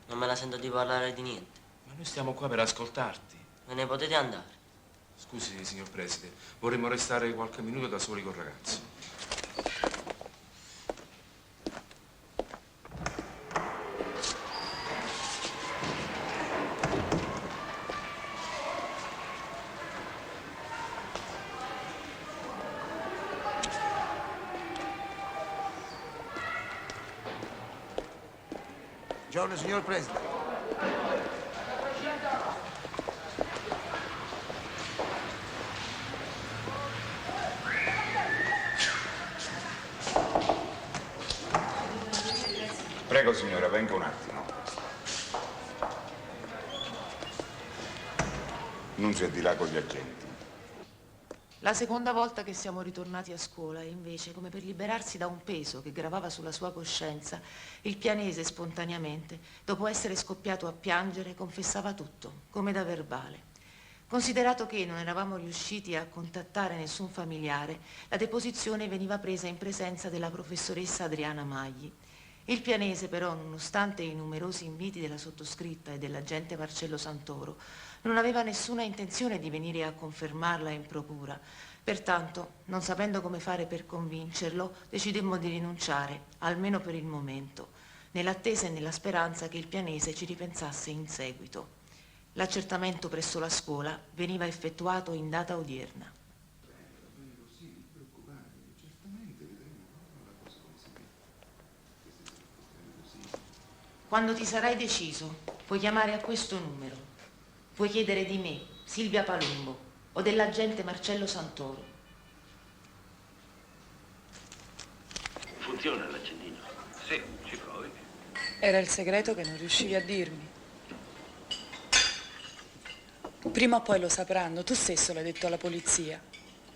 Speaker 9: Non me la sento di parlare di niente.
Speaker 14: Ma noi stiamo qua per ascoltarti.
Speaker 9: Me ne potete andare?
Speaker 14: Scusi, signor Preside, vorremmo restare qualche minuto da soli col ragazzo.
Speaker 1: Buongiorno, signor Presidente.
Speaker 12: Prego, signora, venga un attimo. Nunzio è di là con gli agenti.
Speaker 13: La seconda volta che siamo ritornati a scuola e invece, come per liberarsi da un peso che gravava sulla sua coscienza, il pianese spontaneamente, dopo essere scoppiato a piangere, confessava tutto, come da verbale. Considerato che non eravamo riusciti a contattare nessun familiare, la deposizione veniva presa in presenza della professoressa Adriana Magli. Il pianese però, nonostante i numerosi inviti della sottoscritta e dell'agente Marcello Santoro, Non aveva nessuna intenzione di venire a confermarla in procura. Pertanto, non sapendo come fare per convincerlo, decidemmo di rinunciare, almeno per il momento, nell'attesa e nella speranza che il Pianese ci ripensasse in seguito. L'accertamento presso la scuola veniva effettuato in data odierna. Quando ti sarai deciso, puoi chiamare a questo numero. Puoi chiedere di me, Silvia Palumbo, o dell'agente Marcello Santoro.
Speaker 19: Funziona l'accendino? Sì, ci provi.
Speaker 20: Era il segreto che non riuscivi a dirmi. Prima o poi lo sapranno, tu stesso l'hai detto alla polizia.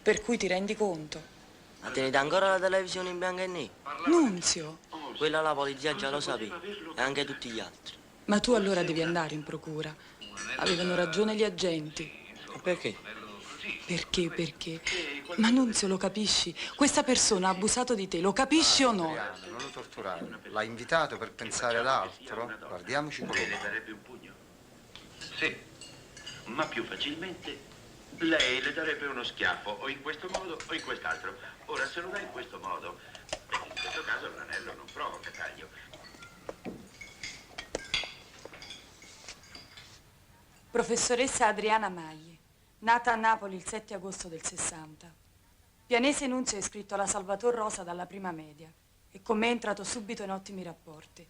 Speaker 20: Per cui ti rendi conto.
Speaker 9: Ma tenete ancora la televisione in bianco e nero?
Speaker 20: Nunzio!
Speaker 9: Quella la polizia già lo sapeva, e anche tutti gli altri.
Speaker 20: Ma tu allora devi andare in procura. Avevano ragione gli agenti.
Speaker 9: Ma perché?
Speaker 20: Perché? Ma Nunzio, lo capisci? Questa persona ha abusato di te, lo capisci o no?
Speaker 11: Adriano, non lo torturare. L'ha invitato per pensare ad altro. Guardiamoci con
Speaker 19: Lei le darebbe un pugno? Sì, ma più facilmente lei le darebbe uno schiaffo, o in questo modo o in quest'altro. Ora, se lo dà in questo modo, in questo caso l'anello non provoca taglio.
Speaker 16: Professoressa Adriana Magli, nata a Napoli il 7 agosto del 60. Pianese Nunzio è iscritto alla Salvator Rosa dalla prima media e con me è entrato subito in ottimi rapporti.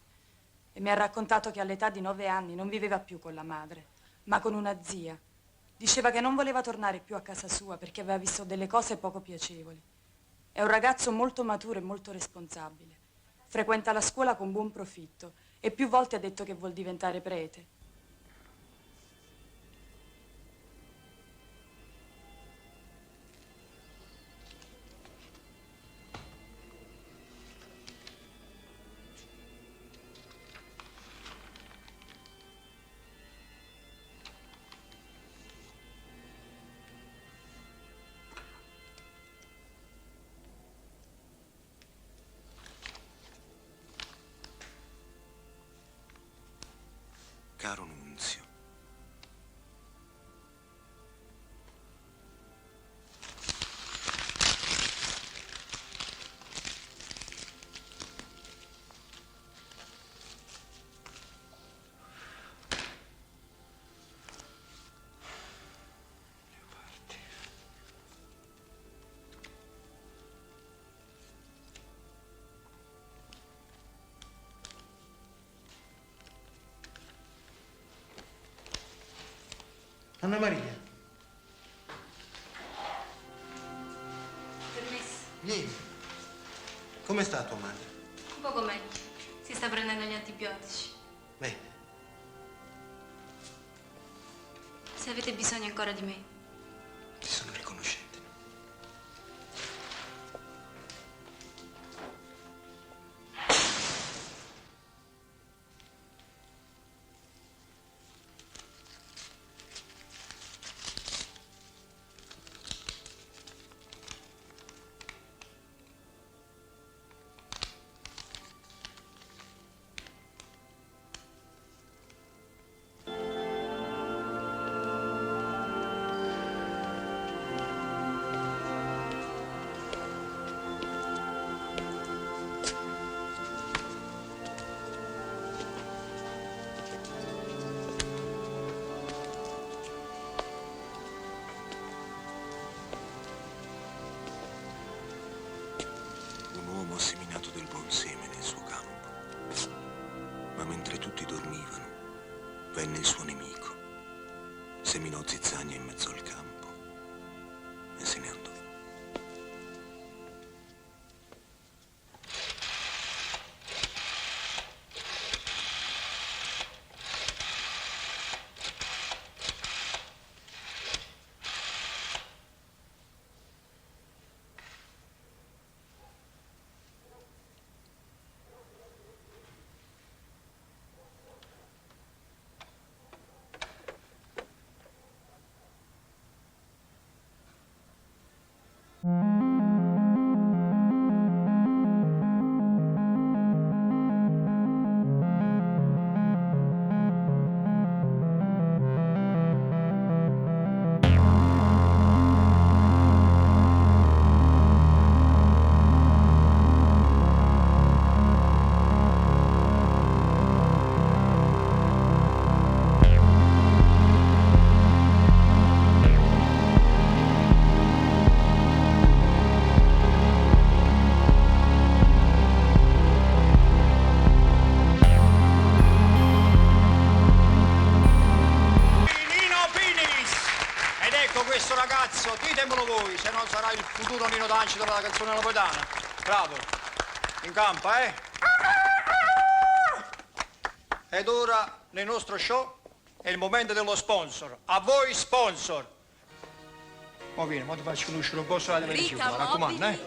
Speaker 16: E mi ha raccontato che all'età di 9 anni non viveva più con la madre, ma con una zia. Diceva che non voleva tornare più a casa sua perché aveva visto delle cose poco piacevoli. È un ragazzo molto maturo e molto responsabile. Frequenta la scuola con buon profitto e più volte ha detto che vuol diventare prete.
Speaker 15: Caro Nunzio,
Speaker 1: Anna Maria,
Speaker 7: Permesso?
Speaker 1: vieni. Come sta tua madre?
Speaker 7: Un poco meglio. Si sta prendendo gli antibiotici.
Speaker 1: Bene.
Speaker 7: Se avete bisogno ancora di me.
Speaker 1: Ti sono riconoscente.
Speaker 15: Un uomo ha seminato del buon seme nel suo campo, ma mentre tutti dormivano, venne il suo nemico, seminò zizzania in mezzo al campo e se ne andò.
Speaker 10: questo ragazzo, ditemelo voi, se no sarà il futuro Nino D'Angelo della canzone napoletana. Bravo. In campo, eh? Ed ora, nel nostro show, è il momento dello sponsor. A voi, sponsor. Mo' vieni, mo' ti faccio conoscere un po' sulla televisione, mi raccomando, eh?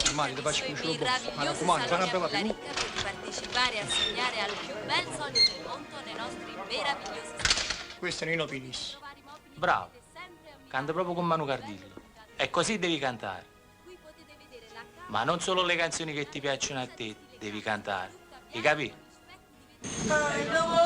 Speaker 10: Domani ti faccio conoscere un po', mi raccomando, fai una bella figura.
Speaker 7: di partecipare e assegnare al più bel sogno del mondo nei nostri meravigliosi
Speaker 10: Questo è Nino Pinis.
Speaker 21: Bravo, canta proprio con Manu Cardillo. E così devi cantare. Ma non solo le canzoni che ti piacciono a te devi cantare, hai capito?
Speaker 11: Poi, boom.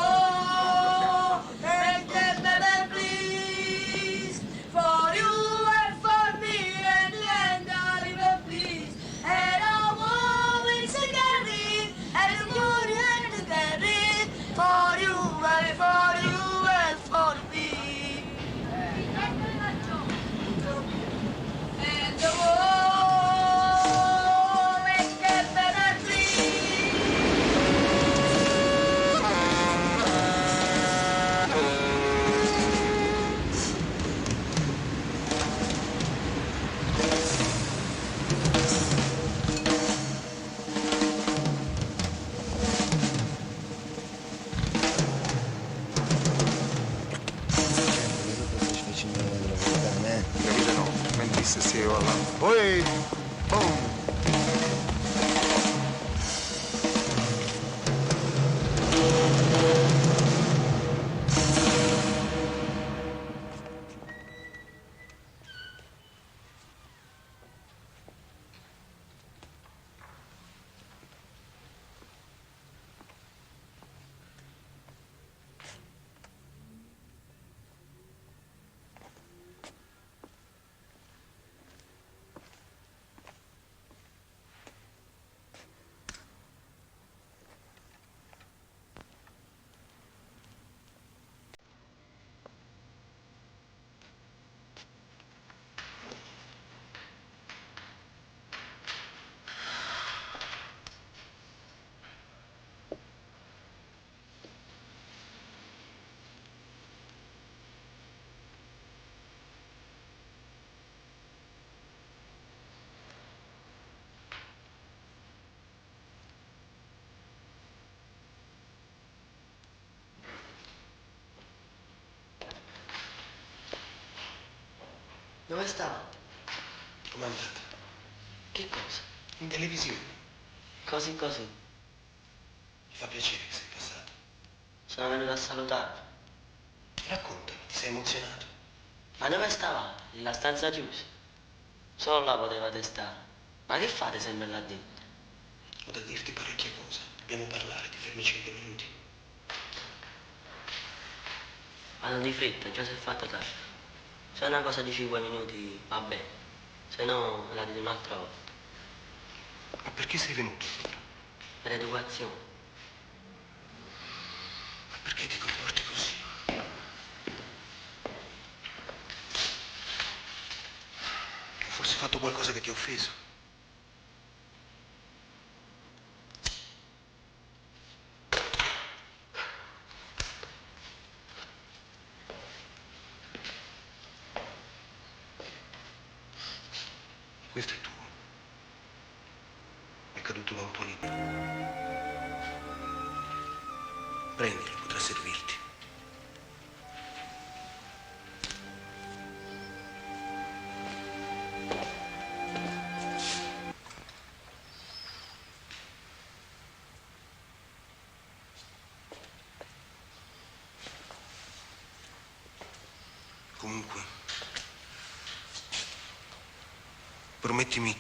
Speaker 9: Dove stava?
Speaker 15: Com'è andata?
Speaker 9: Che cosa?
Speaker 15: In televisione.
Speaker 9: Così così.
Speaker 15: Mi fa piacere che sei passato.
Speaker 9: Sono venuto a salutarvi.
Speaker 15: Raccontami, ti sei emozionato?
Speaker 9: Ma dove stava? Nella stanza chiusa. Solo là potevate stare. Ma che fate sempre là dentro?
Speaker 15: Ho da dirti parecchie cose. Dobbiamo parlare, ti fermi 5 minuti.
Speaker 9: Vado di fretta, già si è fatto tardi. Se è una cosa di 5 minuti va bene, se no la dite un'altra volta.
Speaker 15: Ma perché sei venuto?
Speaker 9: Per educazione.
Speaker 15: Ma perché ti comporti così? Ho forse fatto qualcosa che ti ha offeso? Questo è tuo. È caduto da un tuo libro. Prendilo, potrà servirti. Comunque, promettimi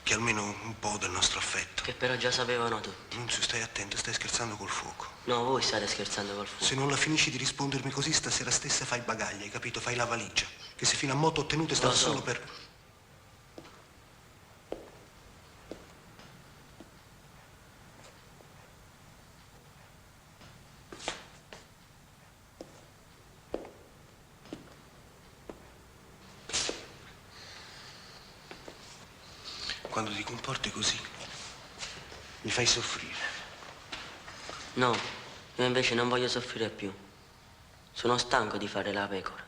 Speaker 15: che almeno un po' del nostro affetto.
Speaker 9: Che però già sapevano tutti.
Speaker 15: Nunzio, stai attento, stai scherzando col fuoco.
Speaker 9: No, voi state scherzando col fuoco.
Speaker 15: Se non la finisci di rispondermi così, stasera stessa fai i bagagli, hai capito? Fai la valigia. Che se fino a moto ottenute è stato solo per... Quando ti comporti così, mi fai soffrire.
Speaker 9: No, io invece non voglio soffrire più. Sono stanco di fare la pecora.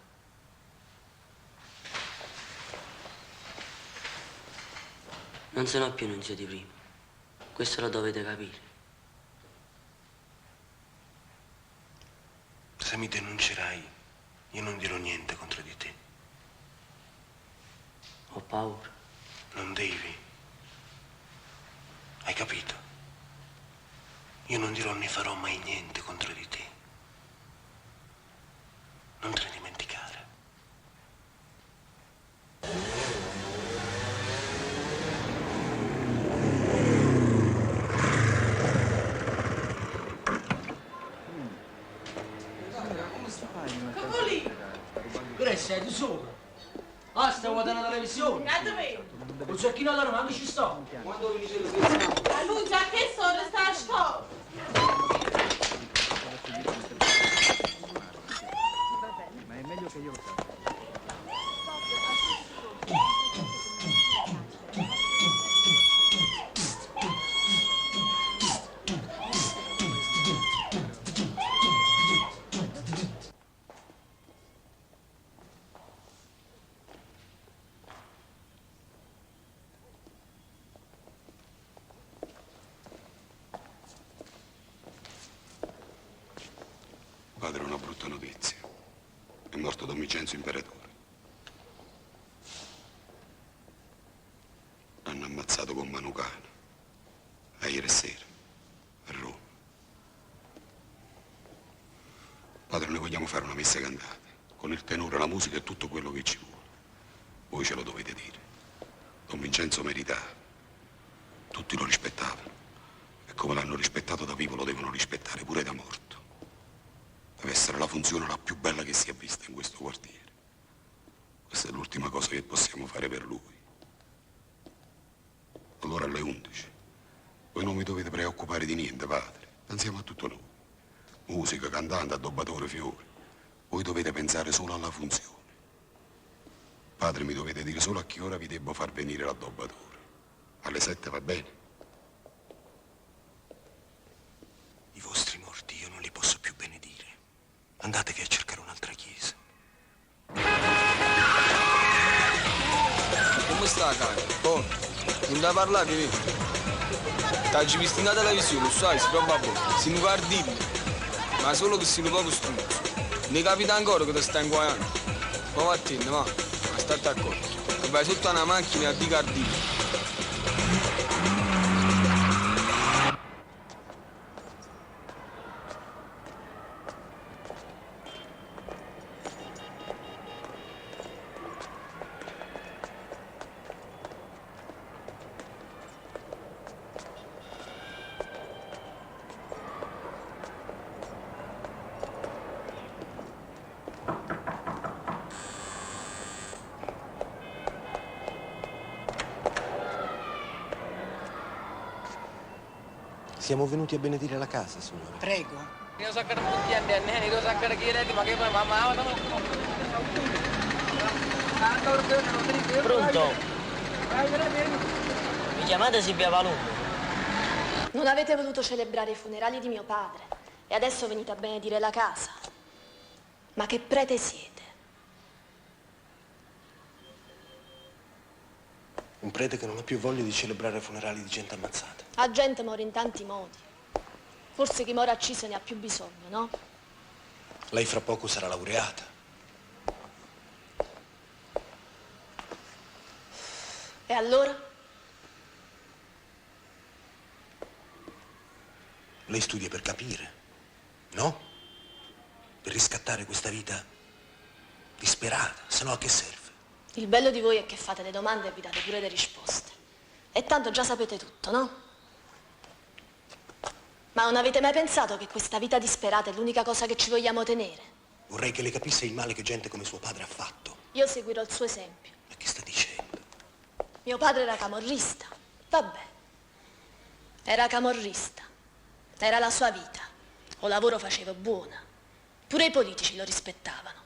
Speaker 9: Non sono più Nunzio di prima. Questo lo dovete capire.
Speaker 15: Se mi denuncerai, io non dirò niente contro di te.
Speaker 9: Ho paura.
Speaker 15: Non devi. Hai capito? Io non dirò né farò mai niente contro di te. Non te ne dimenticare.
Speaker 3: Che sei tu sopra? Ah, stai guardando la televisione? Un cecchino allora, ma ci sto. Quando venite
Speaker 6: A lui già che sono sta a scuola.
Speaker 2: Ma è meglio che io lo sappia.
Speaker 12: Padre, una brutta notizia. È morto Don Vincenzo Imperatore. Hanno ammazzato con Manucana. A ieri sera. A Roma. Padre, noi vogliamo fare una messa cantata. Con il tenore, la musica e tutto quello che ci vuole. Voi ce lo dovete dire. Don Vincenzo meritava. Tutti lo rispettavano. E come l'hanno rispettato da vivo, lo devono rispettare pure da morto. Deve essere la funzione la più bella che sia vista in questo quartiere. Questa è l'ultima cosa che possiamo fare per lui. Allora alle 11. Voi non vi dovete preoccupare di niente, padre. Pensiamo a tutto noi. Musica, cantante, addobbatore, fiori. Voi dovete pensare solo alla funzione. Padre, mi dovete dire solo a che ora vi devo far venire l'addobbatore. Alle 7 va bene?
Speaker 15: I vostri morti io non li posso più benedire. Andatevi a cercare un'altra chiesa.
Speaker 4: Come sta, cara? Oh, non da parlare, vedi? T'hai visto in televisione, sai, si roba buona. Si non guardi, ma solo che si non può costruire. Ne capita ancora che ti stai inguaiando. Ma va a te, va, ma state accorto. E vai sotto a una macchina a di cardini.
Speaker 15: Siamo venuti a benedire la casa, signore.
Speaker 2: Prego.
Speaker 3: Io so che non ti anni, io so che chiedete, ma che poi mamma,
Speaker 9: Pronto? Mi chiamate Silvia Palumbo?
Speaker 8: Non avete voluto celebrare i funerali di mio padre e adesso venite a benedire la casa. Ma che prete siete?
Speaker 15: Un prete che non ha più voglia di celebrare funerali di gente ammazzata.
Speaker 8: La gente muore in tanti modi. Forse chi muore acciso ne ha più bisogno, no?
Speaker 15: Lei fra poco sarà laureata.
Speaker 8: E allora?
Speaker 15: Lei studia per capire, no? Per riscattare questa vita disperata, se no a che serve?
Speaker 8: Il bello di voi è che fate le domande e vi date pure le risposte. E tanto già sapete tutto, no? Ma non avete mai pensato che questa vita disperata è l'unica cosa che ci vogliamo tenere?
Speaker 15: Vorrei che lei capisse il male che gente come suo padre ha fatto.
Speaker 8: Io seguirò il suo esempio.
Speaker 15: Ma che sta dicendo?
Speaker 8: Mio padre era camorrista. Vabbè. Era camorrista. Era la sua vita. O lavoro faceva buona. Pure i politici lo rispettavano.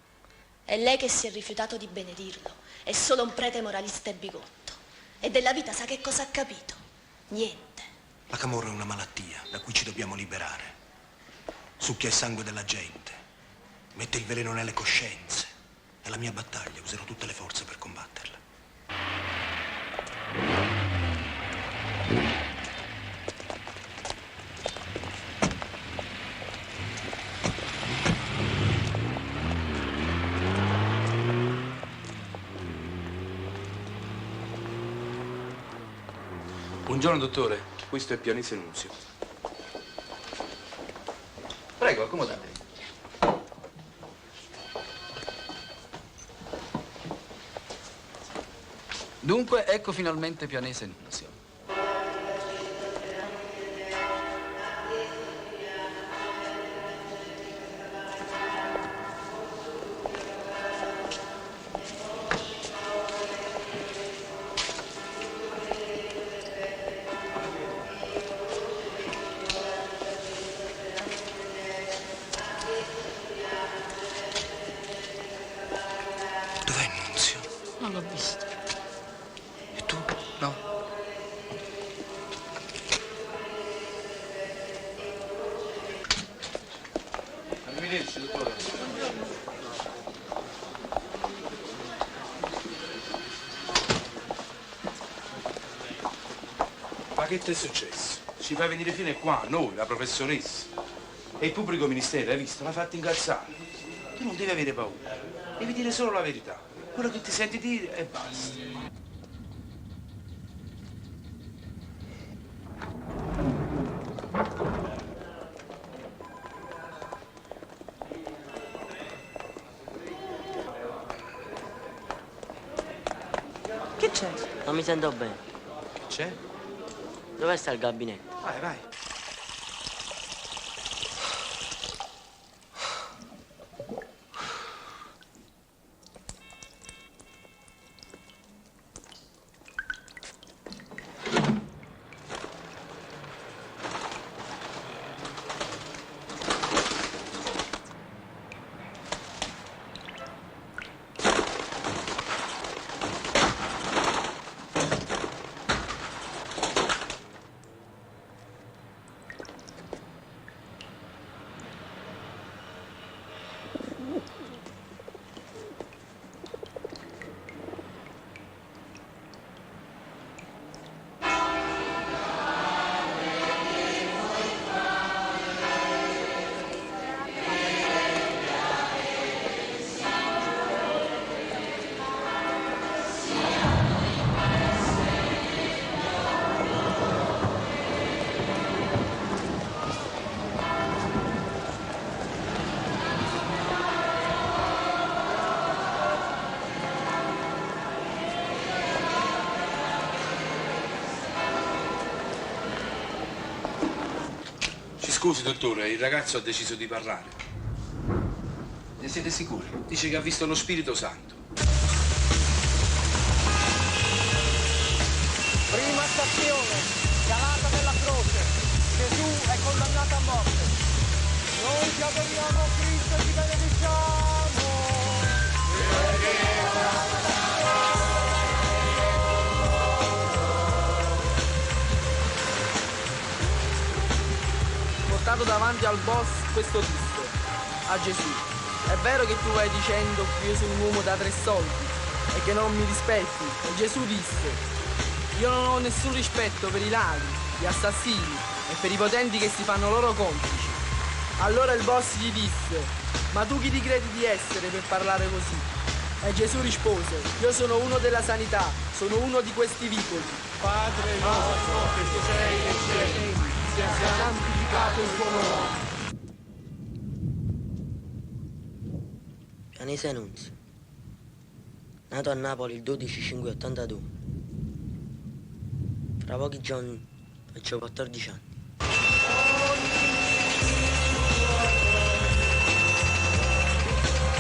Speaker 8: È lei che si è rifiutato di benedirlo. È solo un prete moralista e bigotto. E della vita sa che cosa ha capito? Niente.
Speaker 15: La camorra è una malattia da cui ci dobbiamo liberare. Succhia il sangue della gente. Mette il veleno nelle coscienze. È la mia battaglia, userò tutte le forze per combatterla.
Speaker 14: Buongiorno, dottore. Questo è Pianese Nunzio. Prego, accomodatevi.
Speaker 2: Dunque, ecco finalmente Pianese Nunzio.
Speaker 1: Dov'è Nunzio?
Speaker 9: Non l'ho visto.
Speaker 1: E tu? No?
Speaker 14: Arrivederci, dottore. Ma che ti è successo? Ci fai venire fino a qua, noi, la professoressa. E il pubblico ministero, hai visto? L'ha fatto incazzare. Tu non devi avere paura. Devi dire solo la verità. Quello che ti senti dire e basta.
Speaker 16: Che c'è?
Speaker 9: Non mi sento bene.
Speaker 14: Che c'è?
Speaker 9: Dove sta il gabinetto?
Speaker 14: Vai, vai. Scusi, dottore, il ragazzo ha deciso di parlare. Ne siete sicuri? Dice che ha visto lo Spirito Santo.
Speaker 22: Prima stazione, Calata della Croce. Gesù è condannato a morte. Noi ti adoriamo Cristo e ti benediciamo.
Speaker 2: Portato davanti al boss, questo disse a Gesù: è vero che tu vai dicendo che io sono un uomo da 3 soldi e che non mi rispetti? E Gesù disse: io non ho nessun rispetto per i ladri, gli assassini e per i potenti che si fanno loro complici. Allora il boss gli disse: ma tu chi ti credi di essere per parlare così? E Gesù rispose: io sono uno della sanità, sono uno di questi vicoli.
Speaker 22: Padre nostro che sei nei cieli, sia santificato il tuo nome.
Speaker 9: Pianese Nunzio, nato a Napoli il 12/5/82. Fra pochi giorni faccio 14 anni.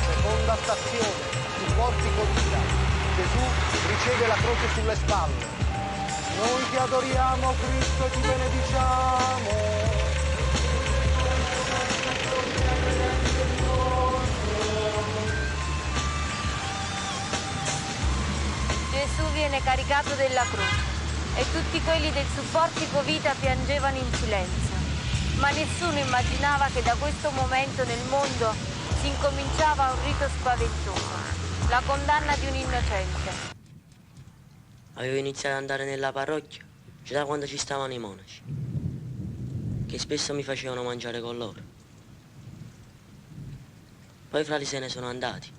Speaker 22: Seconda stazione, sul portico vita. Gesù riceve la croce sulle spalle. Noi ti adoriamo Cristo e ti benediciamo.
Speaker 5: Gesù viene caricato della croce e tutti quelli del supportico vita piangevano in silenzio. Ma nessuno immaginava che da questo momento nel mondo si incominciava un rito spaventoso, la condanna di un innocente.
Speaker 9: Avevo iniziato ad andare nella parrocchia già da quando ci stavano i monaci, che spesso mi facevano mangiare con loro. Poi i frati se ne sono andati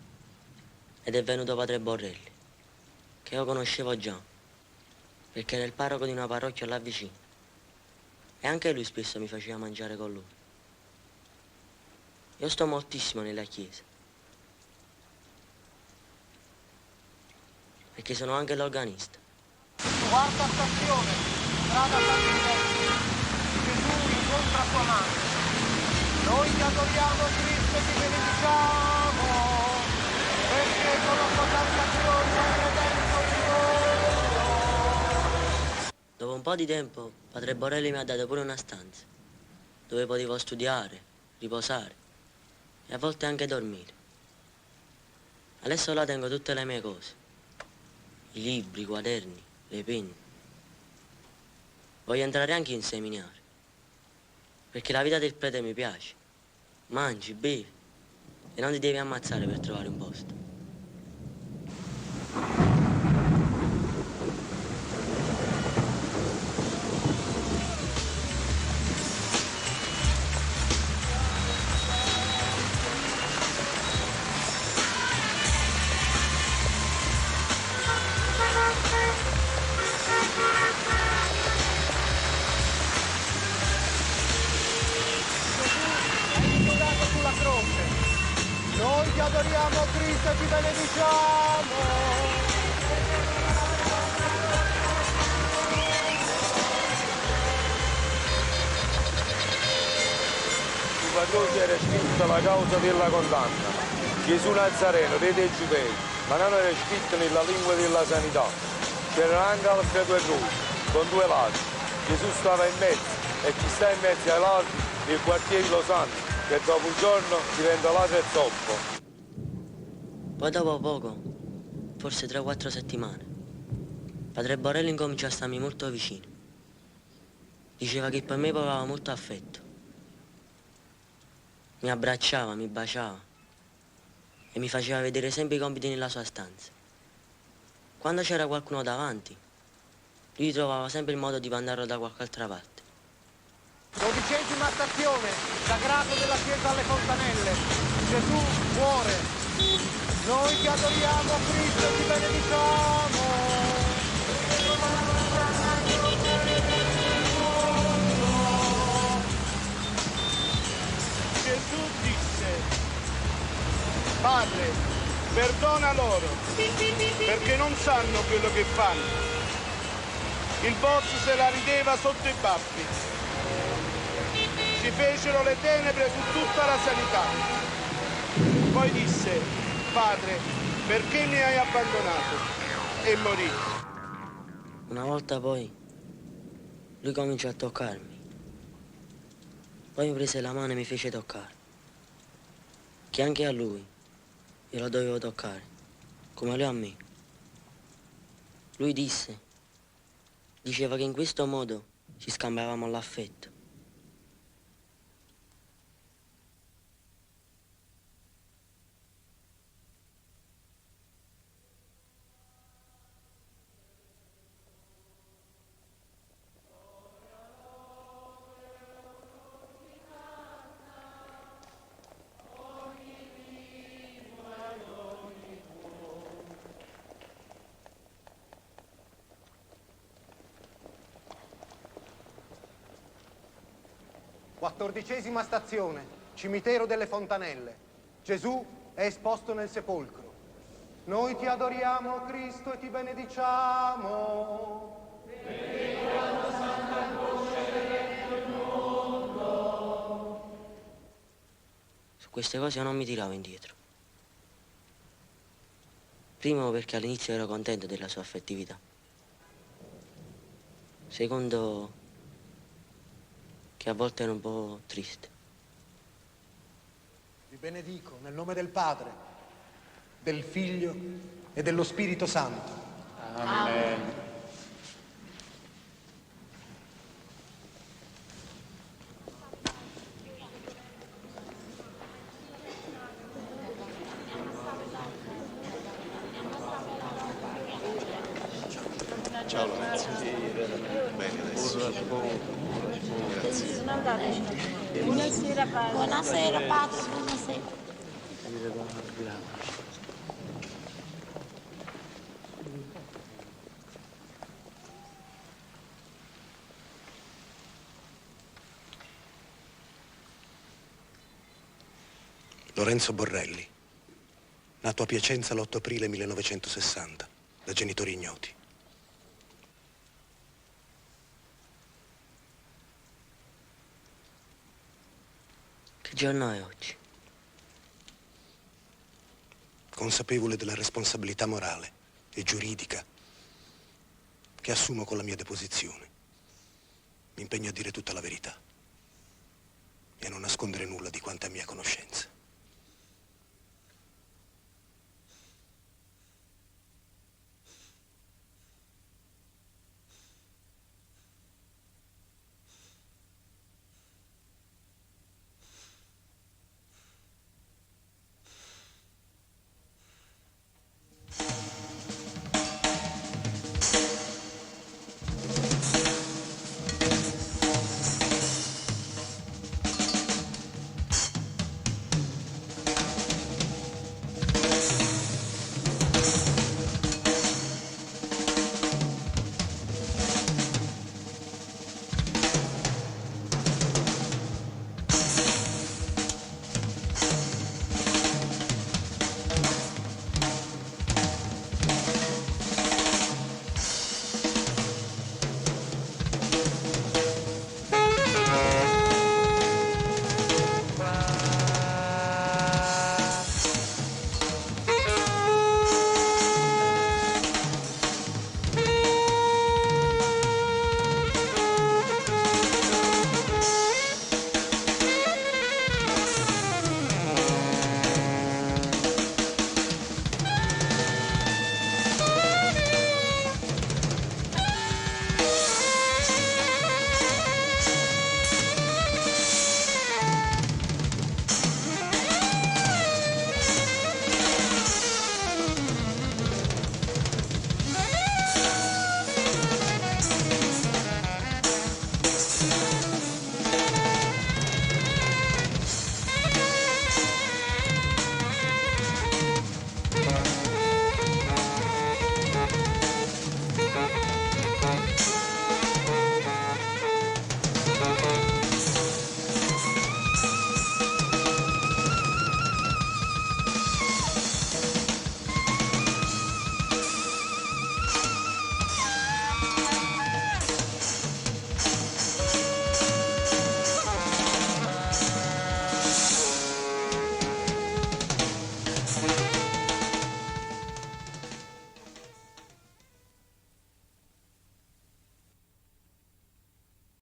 Speaker 9: ed è venuto padre Borrelli, che io conoscevo già, perché era il parroco di una parrocchia là vicino. E anche lui spesso mi faceva mangiare con lui. Io sto moltissimo nella chiesa, perché sono anche l'organista.
Speaker 10: Quarta stazione, strada San Silvestro. Gesù incontra sua madre. Noi ti adoriamo Cristo e ti benediciamo, perché con la sua santa croce hai redento il mondo.
Speaker 9: Dopo un po' di tempo, padre Borrelli mi ha dato pure una stanza, dove potevo studiare, riposare e a volte anche dormire. Adesso là tengo tutte le mie cose, i libri, i quaderni, le penne. Voglio entrare anche in seminario, perché la vita del prete mi piace. Mangi, bevi e non ti devi ammazzare per trovare un posto.
Speaker 10: Noi ti adoriamo Cristo e ti benediciamo.
Speaker 14: Su Padrosi era scritta la causa della condanna. Gesù Nazareno, re dei Giudei, ma non era scritto nella lingua della sanità. C'erano anche altre due croci, con due lati. Gesù stava in mezzo e chi sta in mezzo ai lati il quartiere lo sanno, che dopo un giorno diventa ladro e zoppo.
Speaker 9: Poi dopo poco, forse 3 o 4 settimane, padre Borrelli incominciò a starmi molto vicino. Diceva che per me provava molto affetto. Mi abbracciava, mi baciava e mi faceva vedere sempre i compiti nella sua stanza. Quando c'era qualcuno davanti, lui trovava sempre il modo di mandarlo da qualche altra parte.
Speaker 10: 12ª stazione, Sagrato della Chiesa alle Fontanelle. Gesù muore. Noi ti adoriamo Cristo e ti benediciamo.
Speaker 14: Gesù disse: Padre, perdona loro, perché non sanno quello che fanno. Il boss se la rideva sotto i baffi. Si fecero le tenebre su tutta la sanità. Poi disse: Padre, perché mi hai abbandonato? E morì.
Speaker 9: Una volta poi, lui cominciò a toccarmi. Poi mi prese la mano e mi fece toccare. Che anche a lui io lo dovevo toccare, come lui a me. Lui diceva che in questo modo ci scambiavamo l'affetto.
Speaker 10: Quattordicesima stazione, cimitero delle Fontanelle. Gesù è esposto nel sepolcro. Noi ti adoriamo, Cristo, e ti benediciamo. Perché con la tua santa croce hai redento il mondo.
Speaker 9: Su queste cose io non mi tiravo indietro. Primo, perché all'inizio ero contento della sua affettività. Secondo, che a volte ero un po' triste.
Speaker 10: Vi benedico nel nome del Padre, del Figlio e dello Spirito Santo.
Speaker 14: Amen.
Speaker 11: Ciao Lorenzo. Bene adesso. Grazie.
Speaker 5: Sono andata. Buonasera padre. Buonasera padre, buonasera.
Speaker 15: Lorenzo Borrelli, nato a Piacenza l'8 aprile 1960, da genitori ignoti.
Speaker 9: Che giorno è oggi?
Speaker 15: Consapevole della responsabilità morale e giuridica che assumo con la mia deposizione, mi impegno a dire tutta la verità e a non nascondere nulla di quanta mia conoscenza.